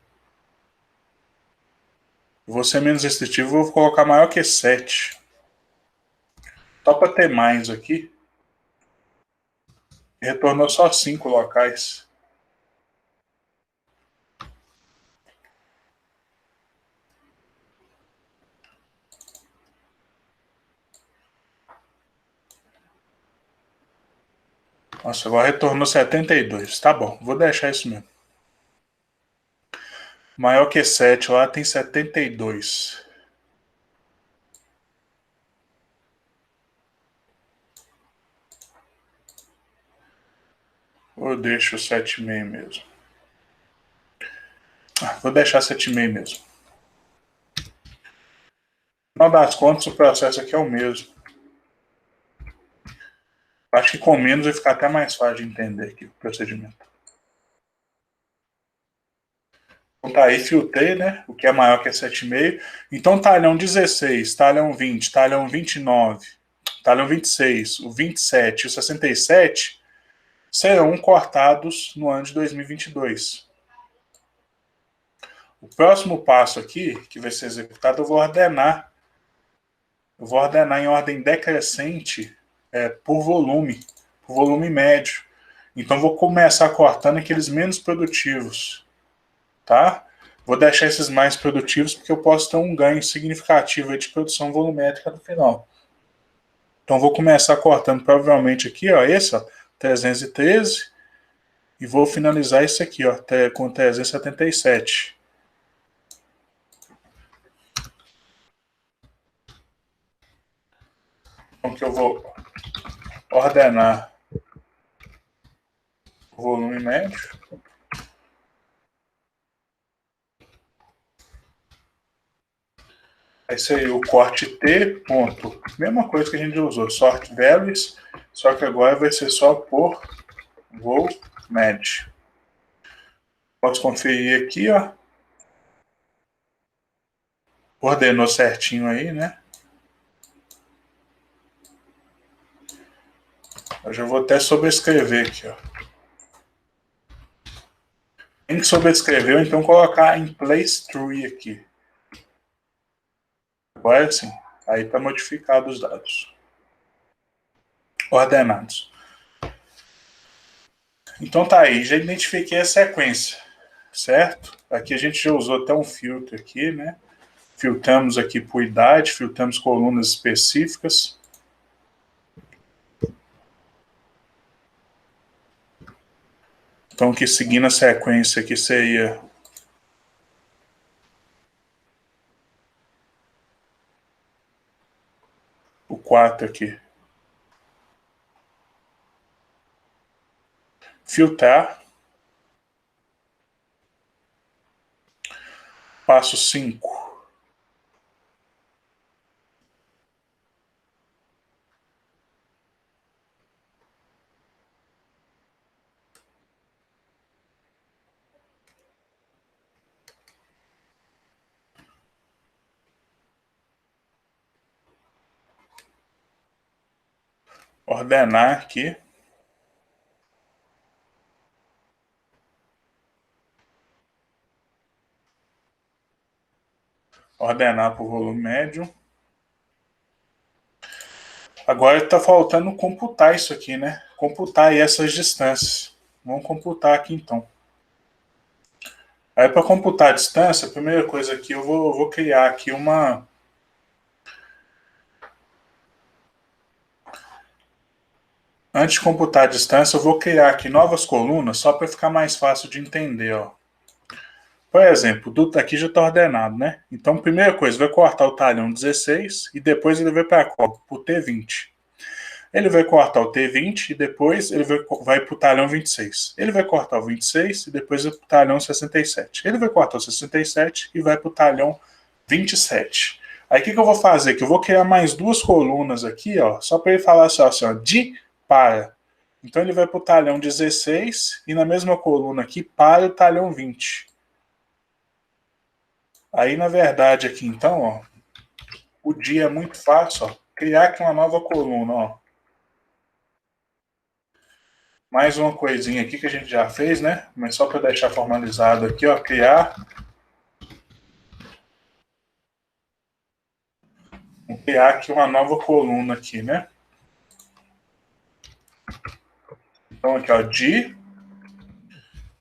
S1: Vou ser menos restritivo, vou colocar maior que 7. Só para ter mais aqui. Retornou só 5 locais. Nossa, agora retornou 72. Tá bom, vou deixar isso mesmo. Maior que 7 lá tem 72. Ou eu deixo 7,5 mesmo? Vou deixar 7,5 mesmo. No final das contas, o processo aqui é o mesmo. Acho que com menos vai ficar até mais fácil de entender aqui o procedimento. Então tá aí, filtrei, né? O que é maior que é 7,5. Então, talhão 16, talhão 20, talhão 29, talhão 26, o 27 e o 67 serão cortados no ano de 2022. O próximo passo aqui, que vai ser executado, eu vou ordenar. Eu vou ordenar em ordem decrescente por volume médio. Então, vou começar cortando aqueles menos produtivos, tá? Vou deixar esses mais produtivos porque eu posso ter um ganho significativo de produção volumétrica no final. Então, vou começar cortando provavelmente aqui, ó, esse, ó, 313, e vou finalizar esse aqui, ó, com 377. Então, que eu vou ordenar o volume médio. Esse aí, o corte T, ponto. Mesma coisa que a gente usou, sort values, só que agora vai ser só por Vou med. Posso conferir aqui, ó. Ordenou certinho aí, né? Eu já vou até sobrescrever aqui, ó. Tem que sobrescrever ou então colocar em place true aqui. Agora sim. Aí está modificado os dados. Ordenados. Então tá aí, já identifiquei a sequência, certo? Aqui a gente já usou até um filtro aqui, né? Filtramos aqui por idade, filtramos colunas específicas. Então aqui seguindo a sequência aqui seria o 4 aqui. Filtrar. Passo 5. Ordenar aqui. Ordenar por volume médio. Agora está faltando computar isso aqui, né? Computar aí essas distâncias. Vamos computar aqui então. Aí para computar a distância, a primeira coisa aqui, eu vou criar aqui uma... Antes de computar a distância, eu vou criar aqui novas colunas, só para ficar mais fácil de entender, ó. Por exemplo, o aqui já está ordenado, né? Então, primeira coisa, vai cortar o talhão 16 e depois ele vai para qual? Para o T20. Ele vai cortar o T20 e depois ele vai para o talhão 26. Ele vai cortar o 26 e depois vai para o talhão 67. Ele vai cortar o 67 e vai para o talhão 27. Aí o que eu vou fazer? Que eu vou criar mais duas colunas aqui, ó, só para ele falar assim, ó, de para. Então ele vai para o talhão 16 e na mesma coluna aqui para o talhão 20. Aí, na verdade, aqui então, ó, o dia é muito fácil, ó, criar aqui uma nova coluna, ó. Mais uma coisinha aqui que a gente já fez, né? Mas só para deixar formalizado aqui, ó, criar. Vou criar aqui uma nova coluna aqui, né? Então aqui, ó, de.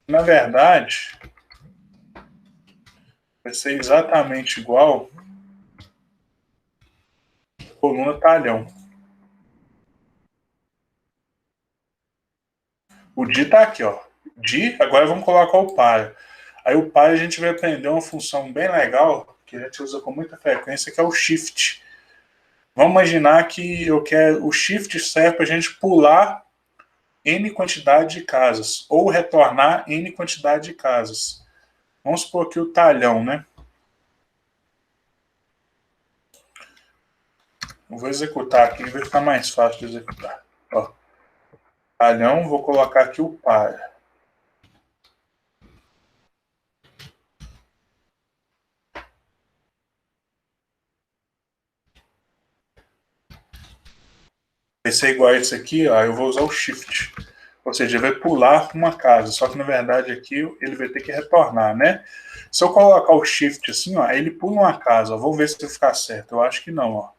S1: Na verdade, vai ser exatamente igual a coluna talhão. O de tá aqui, ó. De, agora vamos colocar o para. Aí o para a gente vai aprender uma função bem legal, que a gente usa com muita frequência, que é o shift. Vamos imaginar que eu quero o shift serve para a gente pular n quantidade de casas, ou retornar n quantidade de casas. Vamos supor aqui o talhão, né? Eu vou executar aqui, vai ficar mais fácil de executar. Ó, talhão, vou colocar aqui o para. Vai ser igual a esse aqui, ó, eu vou usar o shift. Ou seja, ele vai pular uma casa, só que na verdade aqui ele vai ter que retornar, né? Se eu colocar o shift assim, ó, ele pula uma casa, ó, vamos ver se vai ficar certo. Eu acho que não, ó.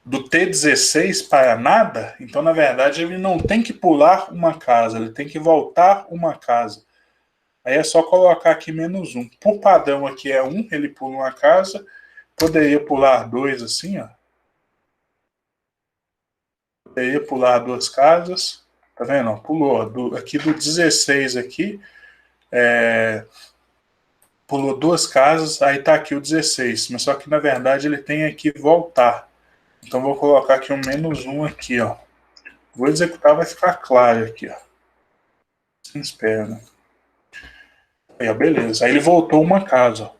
S1: Do T16 para nada, então na verdade ele não tem que pular uma casa, ele tem que voltar uma casa. Aí é só colocar aqui -1. Por padrão aqui é 1, ele pula uma casa. Poderia pular 2 assim, ó. Poderia pular 2 casas. Tá vendo? Ó, pulou. Aqui do 16 aqui, pulou 2 casas, aí tá aqui o 16. Mas só que na verdade ele tem aqui voltar. Então vou colocar aqui um -1 aqui, ó. Vou executar, vai ficar claro aqui, ó. Sem espera, né? Aí, ó, beleza. Aí ele voltou uma casa, ó.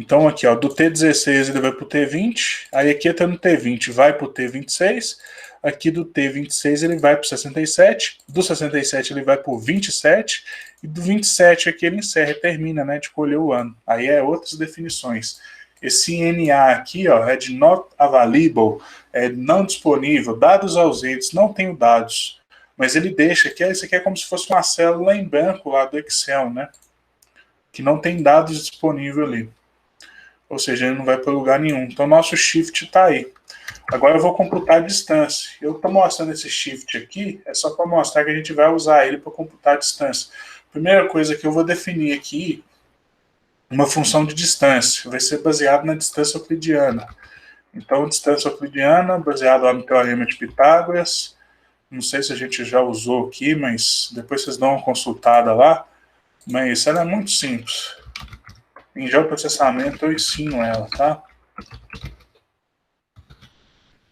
S1: Então aqui, ó, do T16 ele vai para o T20, aí aqui até no T20 vai para o T26, aqui do T26 ele vai para o 67, do 67 ele vai para o 27, e do 27 aqui ele encerra, termina, né, de colher o ano. Aí é outras definições. Esse NA aqui, ó, é de not available, é não disponível, dados ausentes, não tenho dados. Mas ele deixa que isso aqui é como se fosse uma célula em branco lá do Excel, né? Que não tem dados disponíveis ali. Ou seja, ele não vai para lugar nenhum. Então, nosso shift está aí. Agora eu vou computar a distância. Eu estou mostrando esse shift aqui, é só para mostrar que a gente vai usar ele para computar a distância. Primeira coisa que eu vou definir aqui, uma função de distância. Vai ser baseado na distância euclidiana. Então, distância euclidiana, baseado lá no teorema de Pitágoras. Não sei se a gente já usou aqui, mas depois vocês dão uma consultada lá. Mas ela é muito simples. Em geoprocessamento eu ensino ela, tá?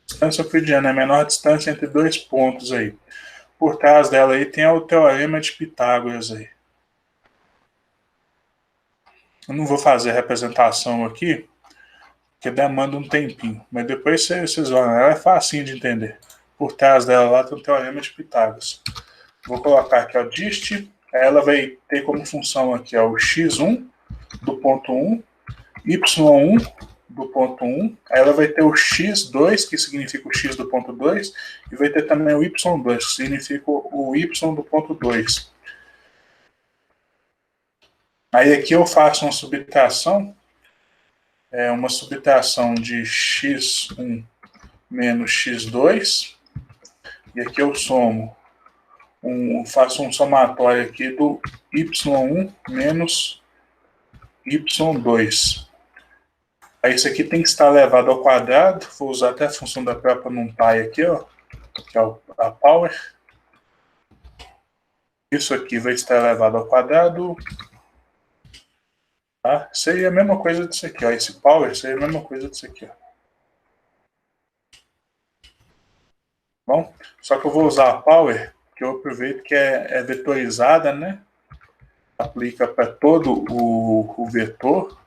S1: Distância euclidiana é a menor distância entre dois pontos aí. Por trás dela aí tem o teorema de Pitágoras aí. Eu não vou fazer a representação aqui, porque demanda um tempinho. Mas depois vocês vão, ela é facinho de entender. Por trás dela lá tem o teorema de Pitágoras. Vou colocar aqui, ó, dist. Ela vai ter como função aqui, ó, o x1 do ponto 1, y1 do ponto 1, aí ela vai ter o x2, que significa o x do ponto 2, e vai ter também o y2, que significa o y do ponto 2. Aí aqui eu faço uma subtração de x1 menos x2, e aqui eu faço um somatório aqui do y1 menos y2. Aí isso aqui tem que estar elevado ao quadrado. Vou usar até a função da própria NumPy aqui, ó, que é a power. Isso aqui vai estar elevado ao quadrado. Tá? Seria a mesma coisa disso aqui, ó. Esse power seria a mesma coisa disso aqui, ó. Bom, só que eu vou usar a power, que eu aproveito que é vetorizada, né? Aplica para todo o vetor.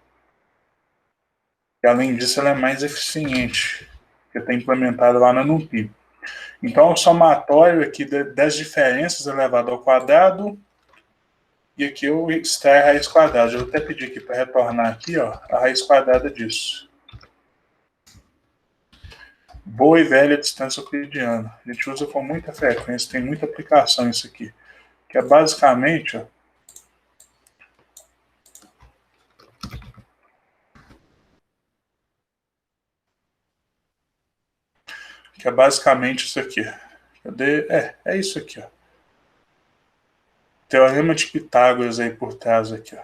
S1: E além disso, ela é mais eficiente, que está implementada lá na NumPy. Então, o somatório aqui das diferenças elevado ao quadrado, e aqui eu extraio a raiz quadrada. Eu vou até pedir aqui para retornar aqui, ó, a raiz quadrada disso. Boa e velha distância euclidiana. A gente usa com muita frequência, tem muita aplicação isso aqui. Que é basicamente, ó, isso aqui. Cadê? É isso aqui, ó. Teorema de Pitágoras aí por trás aqui, ó.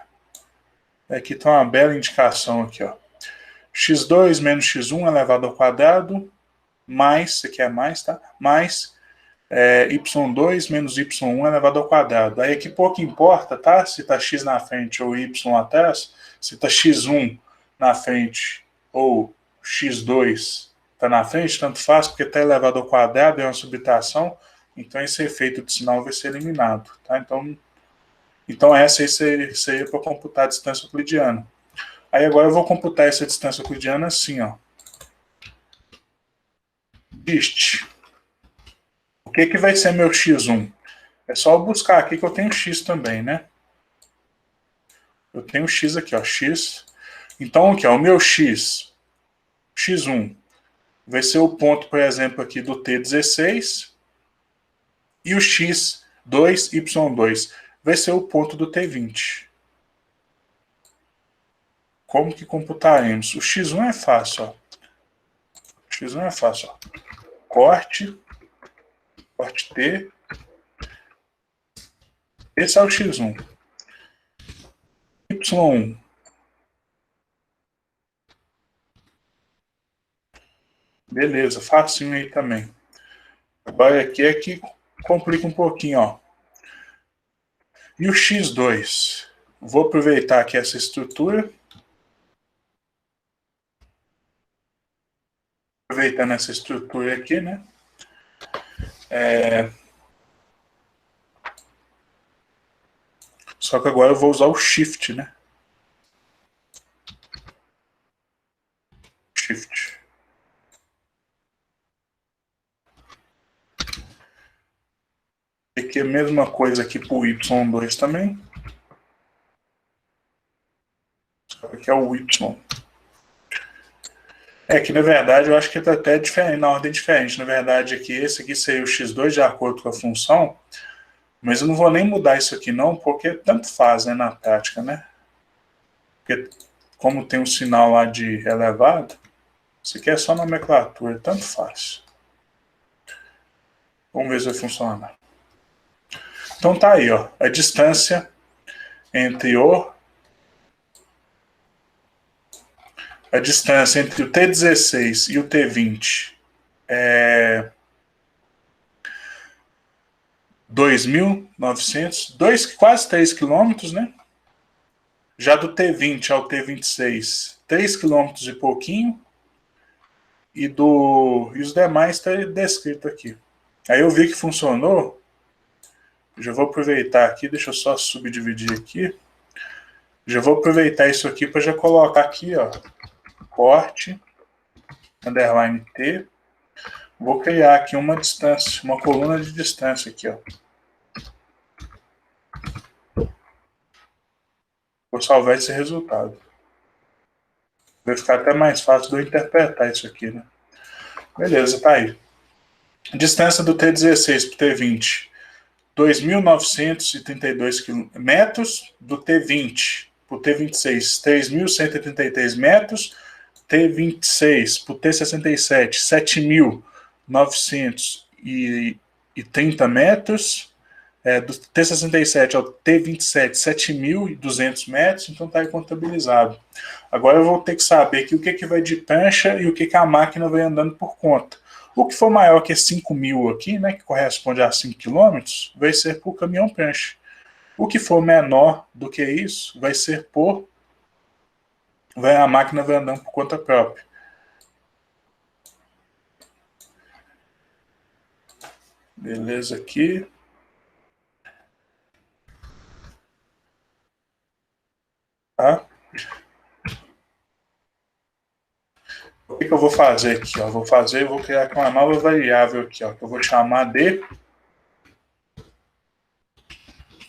S1: Aqui está uma bela indicação aqui, ó. x2 menos x1 elevado ao quadrado, mais, isso aqui é mais, tá? Mais y2 menos y1 elevado ao quadrado. Aí aqui pouco importa, tá? Se está x na frente ou y atrás, se está x1 na frente ou x2 está na frente, tanto faz, porque está elevado ao quadrado, é uma subtração, então esse efeito de sinal vai ser eliminado, tá? Então essa aí seria para computar a distância euclidiana. Aí agora eu vou computar essa distância euclidiana assim, ó. Dist. O que vai ser meu x1? É só eu buscar aqui que eu tenho x também, né? Eu tenho x aqui, ó, x. Então, aqui, ó, o meu x1, vai ser o ponto, por exemplo, aqui do T16, e o x2, y2, vai ser o ponto do T20. Como que computaremos? O x1 é fácil, ó. O x1 é fácil, ó. Corte T. Esse é o x1. Y1. Beleza, facinho aí também. Agora aqui é que complica um pouquinho, ó. E o x2? Vou aproveitar aqui essa estrutura. Aproveitando essa estrutura aqui, né? Só que agora eu vou usar o shift, né? Shift. E aqui é a mesma coisa aqui para o Y2 também. Aqui é o Y. É que, na verdade, eu acho que está até diferente, na ordem diferente. Na verdade, aqui, esse aqui seria o X2 de acordo com a função, mas eu não vou nem mudar isso aqui não, porque tanto faz, né, na prática, né? Porque como tem um sinal lá de elevado, isso aqui é só nomenclatura, tanto faz. Vamos ver se vai funcionar. Então tá aí, ó, a distância entre o T16 e o T20 é 2.900, quase 3 quilômetros, né? Já do T20 ao T26, 3 quilômetros e pouquinho. E os demais está descrito aqui. Aí eu vi que funcionou. Já vou aproveitar aqui, deixa eu só subdividir aqui. Já vou aproveitar isso aqui para já colocar aqui, ó, corte, underline T. Vou criar aqui uma distância, uma coluna de distância aqui, ó. Vou salvar esse resultado. Vai ficar até mais fácil de eu interpretar isso aqui, né? Beleza, tá aí. Distância do T16 para o T20, 2.932 metros. Do T20 para o T26, 3.133 metros. T26 para o T67, 7.930 metros. Do T67 ao T27, 7.200 metros. Então está aí contabilizado. Agora eu vou ter que saber aqui o que vai de prancha e o que a máquina vai andando por conta. O que for maior que 5.000 aqui, né, que corresponde a 5 km, vai ser por caminhão prancha. O que for menor do que isso, vai ser a máquina vai andando por conta própria. Beleza aqui. Tá? O que eu vou fazer aqui? Ó? Vou criar aqui uma nova variável aqui, ó, que eu vou chamar de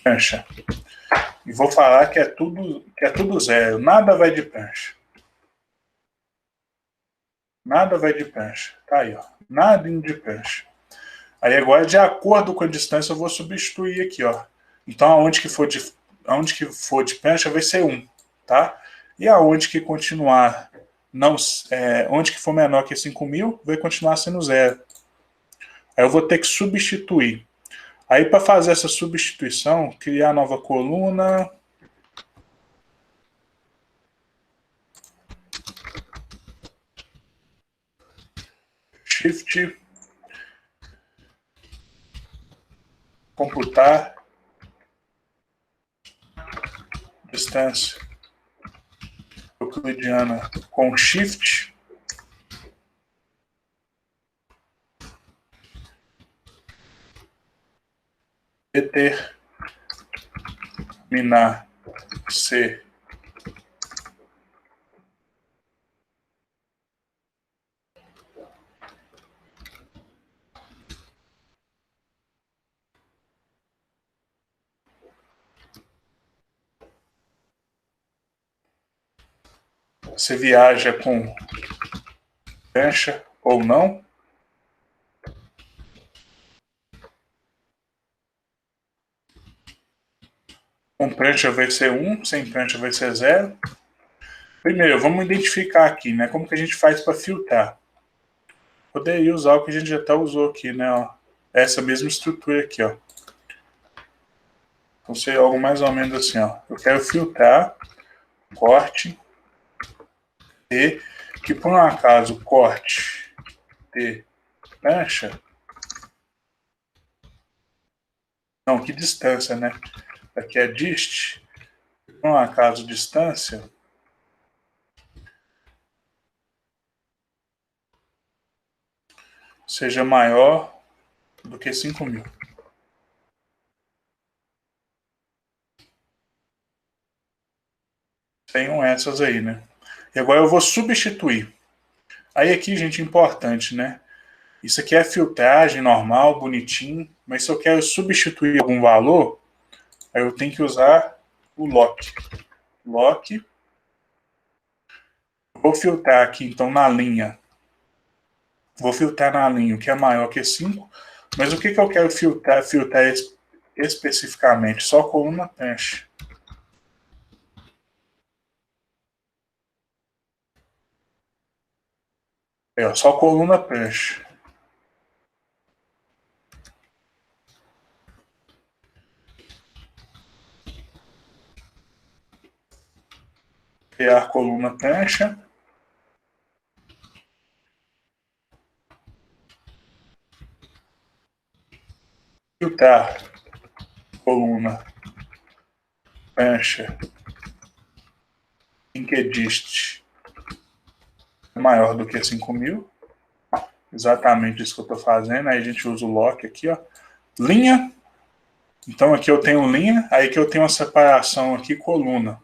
S1: prancha. E vou falar que é tudo zero. Nada vai de prancha. Nada vai de prancha. Tá aí, ó. Nada de prancha. Aí agora, de acordo com a distância, eu vou substituir aqui, ó. Então, aonde que for de prancha vai ser 1, tá? E aonde que continuar, onde que for menor que 5.000, vai continuar sendo 0. Aí eu vou ter que substituir. Aí, para fazer essa substituição, criar nova coluna. Shift. Computar. Distância euclidiana com Shift. Determinar C. Você viaja com prancha ou não. Com prancha vai ser 1, sem prancha vai ser 0. Primeiro, vamos identificar aqui, né? Como que a gente faz para filtrar? Poderia usar o que a gente já até usou aqui, né? Ó, essa mesma estrutura aqui, ó. Então seria algo mais ou menos assim, ó. Eu quero filtrar, corte, T, que por um acaso corte T prancha. Não, que distância, né? Aqui é dist. Por um acaso distância. Seja maior do que 5.000. Tenham essas aí, né? E agora eu vou substituir. Aí aqui, gente, importante, né? Isso aqui é filtragem normal, bonitinho, mas se eu quero substituir algum valor, aí eu tenho que usar o lock. Lock. Vou filtrar aqui, então, na linha. Vou filtrar na linha, o que é maior que 5. Mas o que eu quero filtrar especificamente? Só coluna punch. É, só coluna punch. Criar coluna prancha. Filtrar coluna prancha linkedist maior do que 5.000. Exatamente isso que eu estou fazendo. Aí a gente usa o lock aqui, ó. Linha. Então aqui eu tenho linha, aí que eu tenho uma separação aqui, coluna.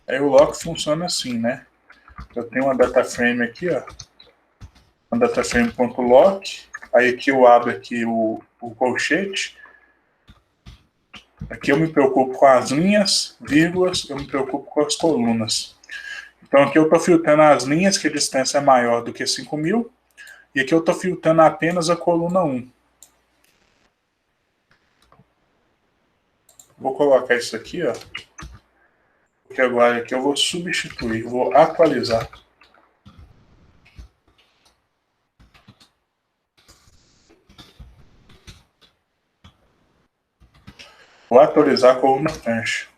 S1: Aí o lock funciona assim, né? Eu tenho uma data frame aqui, ó. Uma data frame.lock. Aí aqui eu abro aqui o colchete. Aqui eu me preocupo com as linhas, vírgulas, eu me preocupo com as colunas. Então aqui eu estou filtrando as linhas, que a distância é maior do que 5.000. E aqui eu estou filtrando apenas a coluna 1. Vou colocar isso aqui, ó. Porque agora aqui eu vou substituir, vou atualizar. Vou atualizar a coluna prancha.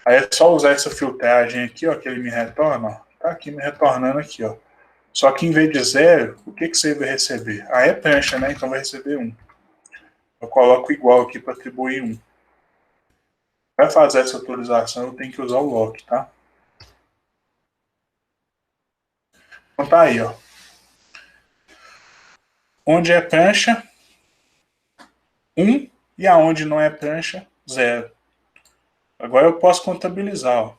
S1: Aí é só usar essa filtragem aqui, ó, que ele me retorna, ó. Tá aqui me retornando aqui, ó. Só que em vez de 0, o que você vai receber? Ah, é prancha, né? Então vai receber 1. Eu coloco igual aqui para atribuir 1. Para fazer essa atualização, eu tenho que usar o lock, tá? Então tá aí, ó. Onde é prancha, 1. E aonde não é prancha, 0. Agora eu posso contabilizar, ó.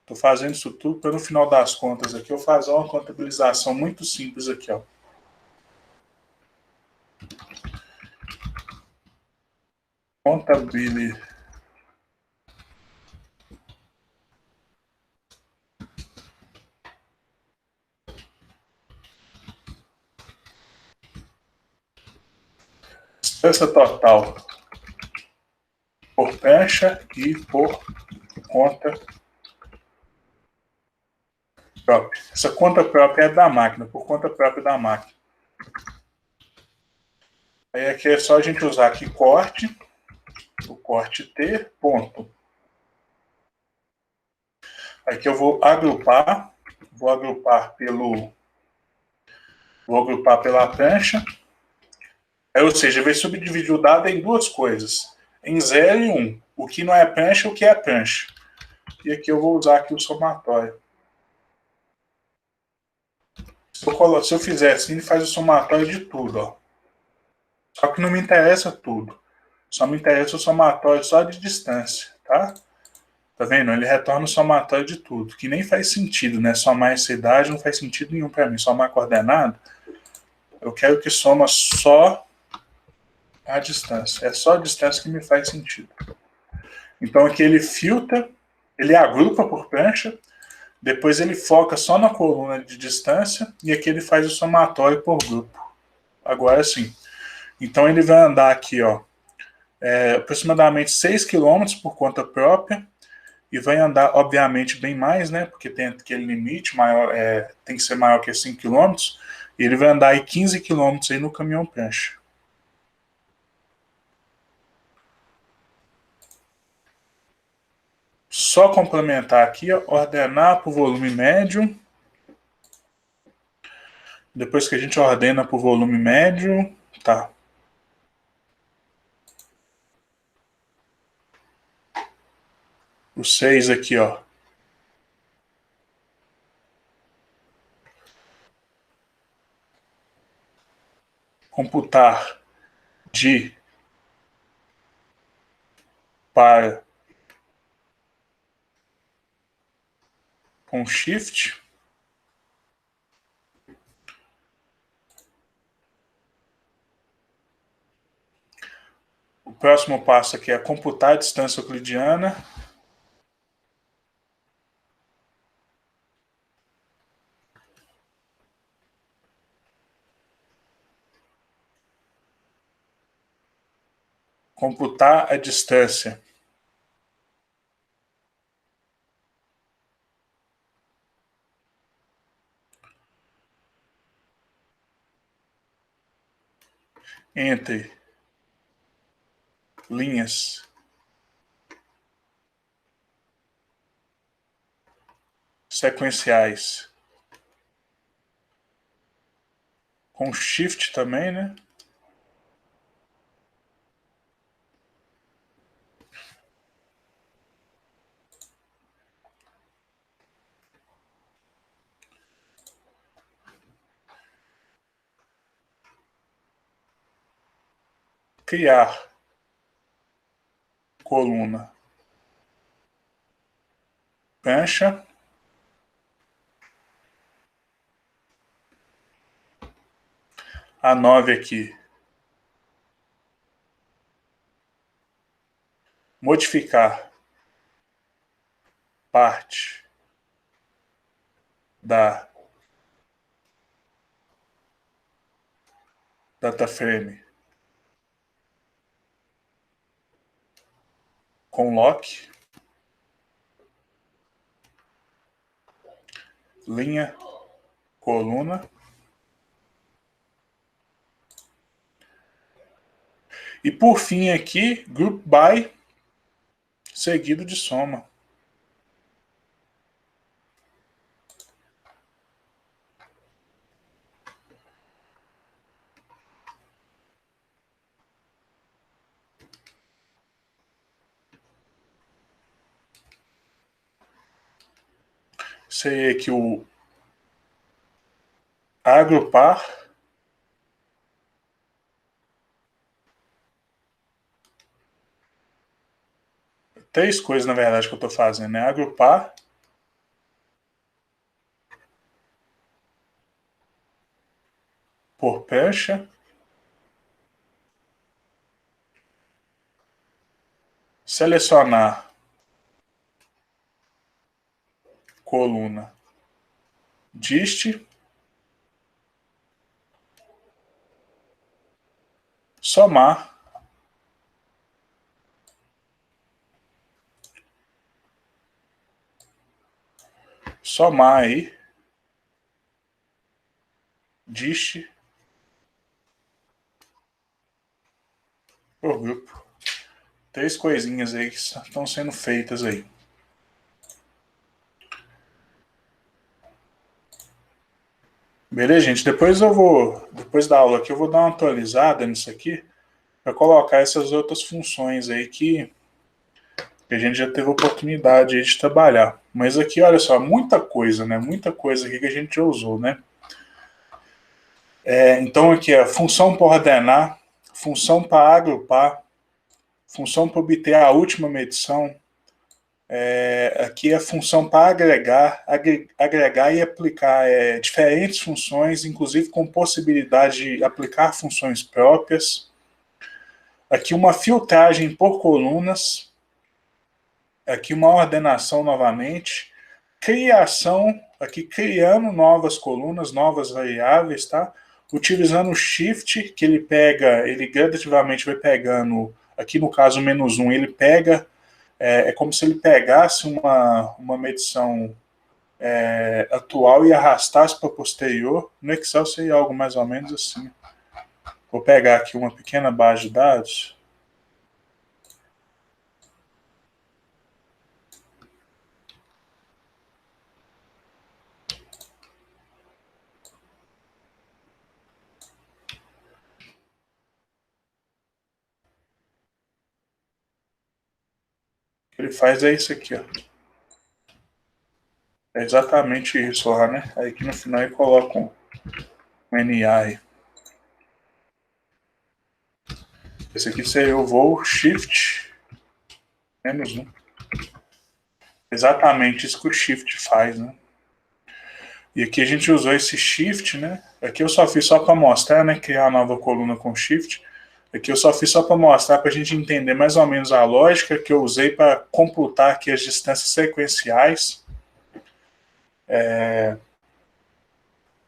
S1: Estou fazendo isso tudo para no final das contas aqui eu fazer uma contabilização muito simples aqui, ó. Contabilidade. Distância total por prancha e por conta própria. Essa conta própria é da máquina, por conta própria da máquina. Aí aqui é só a gente usar aqui corte, o corte T, ponto. Aqui eu vou agrupar pela prancha. Aí, ou seja, vai subdividir o dado em duas coisas, em 0 e 1. O que não é prancha, o que é prancha. E aqui eu vou usar aqui o somatório. Se eu fizer assim, ele faz o somatório de tudo, ó. Só que não me interessa tudo. Só me interessa o somatório só de distância, tá? Tá vendo? Ele retorna o somatório de tudo, que nem faz sentido, né? Somar essa idade não faz sentido nenhum para mim. Somar coordenado, eu quero que soma só a distância. É só a distância que me faz sentido. Então aqui ele filtra, ele agrupa por prancha, depois ele foca só na coluna de distância e aqui ele faz o somatório por grupo. Agora sim. Então ele vai andar aqui, ó, aproximadamente 6 quilômetros por conta própria e vai andar, obviamente, bem mais, né? Porque tem aquele limite maior, tem que ser maior que 5 quilômetros. E ele vai andar aí 15 quilômetros aí no caminhão prancha. Só complementar aqui, ó, ordenar por volume médio. Depois que a gente ordena por volume médio, tá. O 6 aqui, ó. Computar de para com shift. próximo passo aqui é computar a distância euclidiana. Computar a distância entre linhas sequenciais com shift também, né? Criar coluna prancha. A 9 aqui. Modificar parte da data frame com lock. Linha, coluna. E por fim aqui, group by seguido de soma. Sei que o agrupar três coisas, na verdade, que eu estou fazendo, né? Agrupar, por prancha, selecionar coluna dist, somar aí dist por grupo. Três coisinhas aí que estão sendo feitas aí. Beleza, gente? Depois da aula aqui, eu vou dar uma atualizada nisso aqui para colocar essas outras funções aí que a gente já teve oportunidade aí de trabalhar. Mas aqui, olha só, muita coisa, né? Muita coisa aqui que a gente já usou, né? Então aqui é função para ordenar, função para agrupar, função para obter a última medição. Aqui é a função para agregar e aplicar diferentes funções, inclusive com possibilidade de aplicar funções próprias. Aqui uma filtragem por colunas. Aqui uma ordenação novamente. Criação, aqui criando novas colunas, novas variáveis, tá? Utilizando o shift, que ele gradativamente vai pegando, aqui no caso -1, ele pega, é como se ele pegasse uma medição atual e arrastasse para posterior. No Excel seria algo mais ou menos assim. Vou pegar aqui uma pequena base de dados. O que ele faz é isso aqui, ó. É exatamente isso lá, né? Aí aqui no final ele coloca um NA aí. Esse aqui seria o voo Shift -1. Exatamente isso que o Shift faz, né? E aqui a gente usou esse Shift, né? Aqui eu só fiz só para mostrar, né? Criar uma nova coluna com Shift. Aqui eu só fiz só para mostrar, para a gente entender mais ou menos a lógica que eu usei para computar aqui as distâncias sequenciais.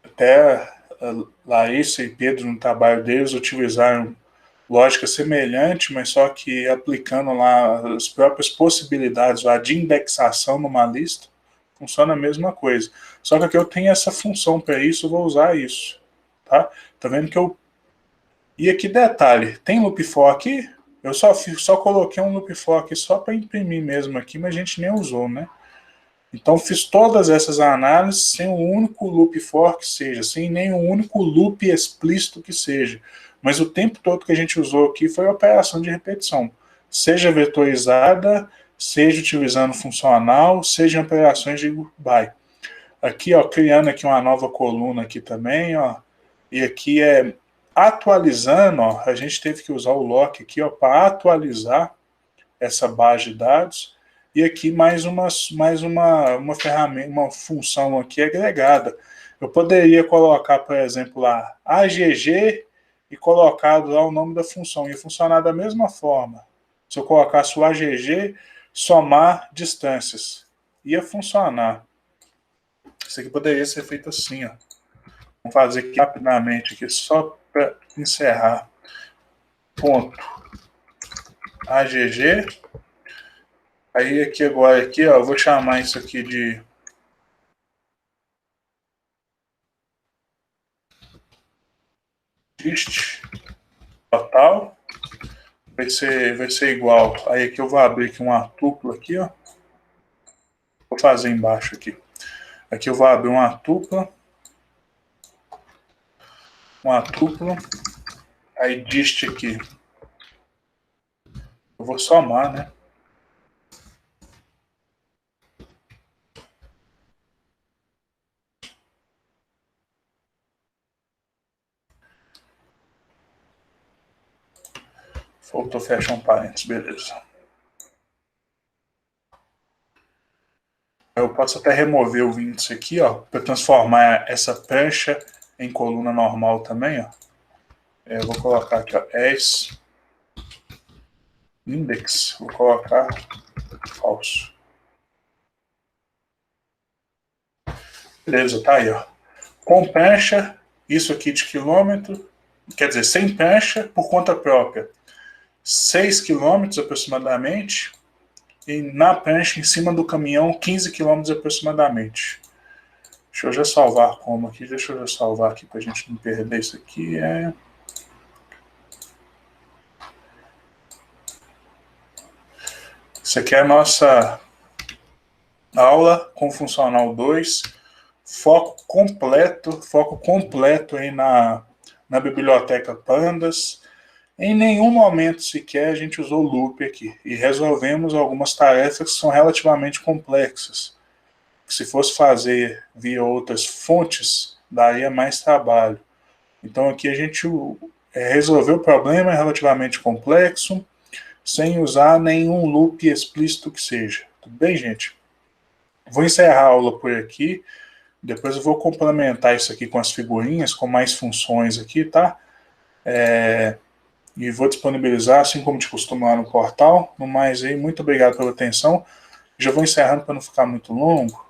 S1: Até Larissa e Pedro, no trabalho deles, utilizaram lógica semelhante, mas só que aplicando lá as próprias possibilidades lá de indexação numa lista, funciona a mesma coisa. Só que aqui eu tenho essa função para isso, eu vou usar isso. Tá vendo que eu... E aqui detalhe, tem loop for aqui? Eu só coloquei um loop for aqui só para imprimir mesmo aqui, mas a gente nem usou, né? Então fiz todas essas análises sem um único loop for que seja, sem nenhum único loop explícito que seja. Mas o tempo todo que a gente usou aqui foi a operação de repetição. Seja vetorizada, seja utilizando funcional, seja em operações de by. Aqui, ó, criando aqui uma nova coluna aqui também, ó. E aqui é atualizando, ó, a gente teve que usar o lock aqui, ó, para atualizar essa base de dados. E aqui mais uma ferramenta, uma função aqui agregada. Eu poderia colocar, por exemplo, lá AGG e colocado lá o nome da função. Ia funcionar da mesma forma. Se eu colocasse o AGG, somar distâncias. Ia funcionar. Isso aqui poderia ser feito assim, ó. Vamos fazer aqui rapidamente, aqui, só para encerrar. Ponto. AGG. Aí aqui agora, aqui, ó, eu vou chamar isso aqui de dist total. Vai ser igual. Aí aqui eu vou abrir aqui uma tupla aqui, ó. Vou fazer embaixo aqui. Aqui eu vou abrir uma tupla. Aí dist aqui. Eu vou somar, né? Faltou fechar um parênteses, beleza. Eu posso até remover o índice aqui, ó, para transformar essa prancha em coluna normal também, ó. Eu vou colocar aqui, ó, as index, vou colocar falso. Beleza, tá aí, ó. Com prancha, isso aqui de quilômetro, quer dizer, sem prancha, por conta própria, 6 quilômetros aproximadamente, e na prancha, em cima do caminhão, 15 quilômetros aproximadamente. Deixa eu já salvar como aqui, deixa eu já salvar aqui para a gente não perder isso aqui. Isso aqui é a nossa aula com funcional 2, foco completo aí na biblioteca Pandas. Em nenhum momento sequer a gente usou loop aqui e resolvemos algumas tarefas que são relativamente complexas. Se fosse fazer via outras fontes, daria mais trabalho. Então aqui a gente resolveu o problema relativamente complexo, sem usar nenhum loop explícito que seja. Tudo bem, gente? Vou encerrar a aula por aqui. Depois eu vou complementar isso aqui com as figurinhas, com mais funções aqui, tá? E vou disponibilizar, assim como de costume, lá no portal. No mais aí, muito obrigado pela atenção. Já vou encerrando para não ficar muito longo.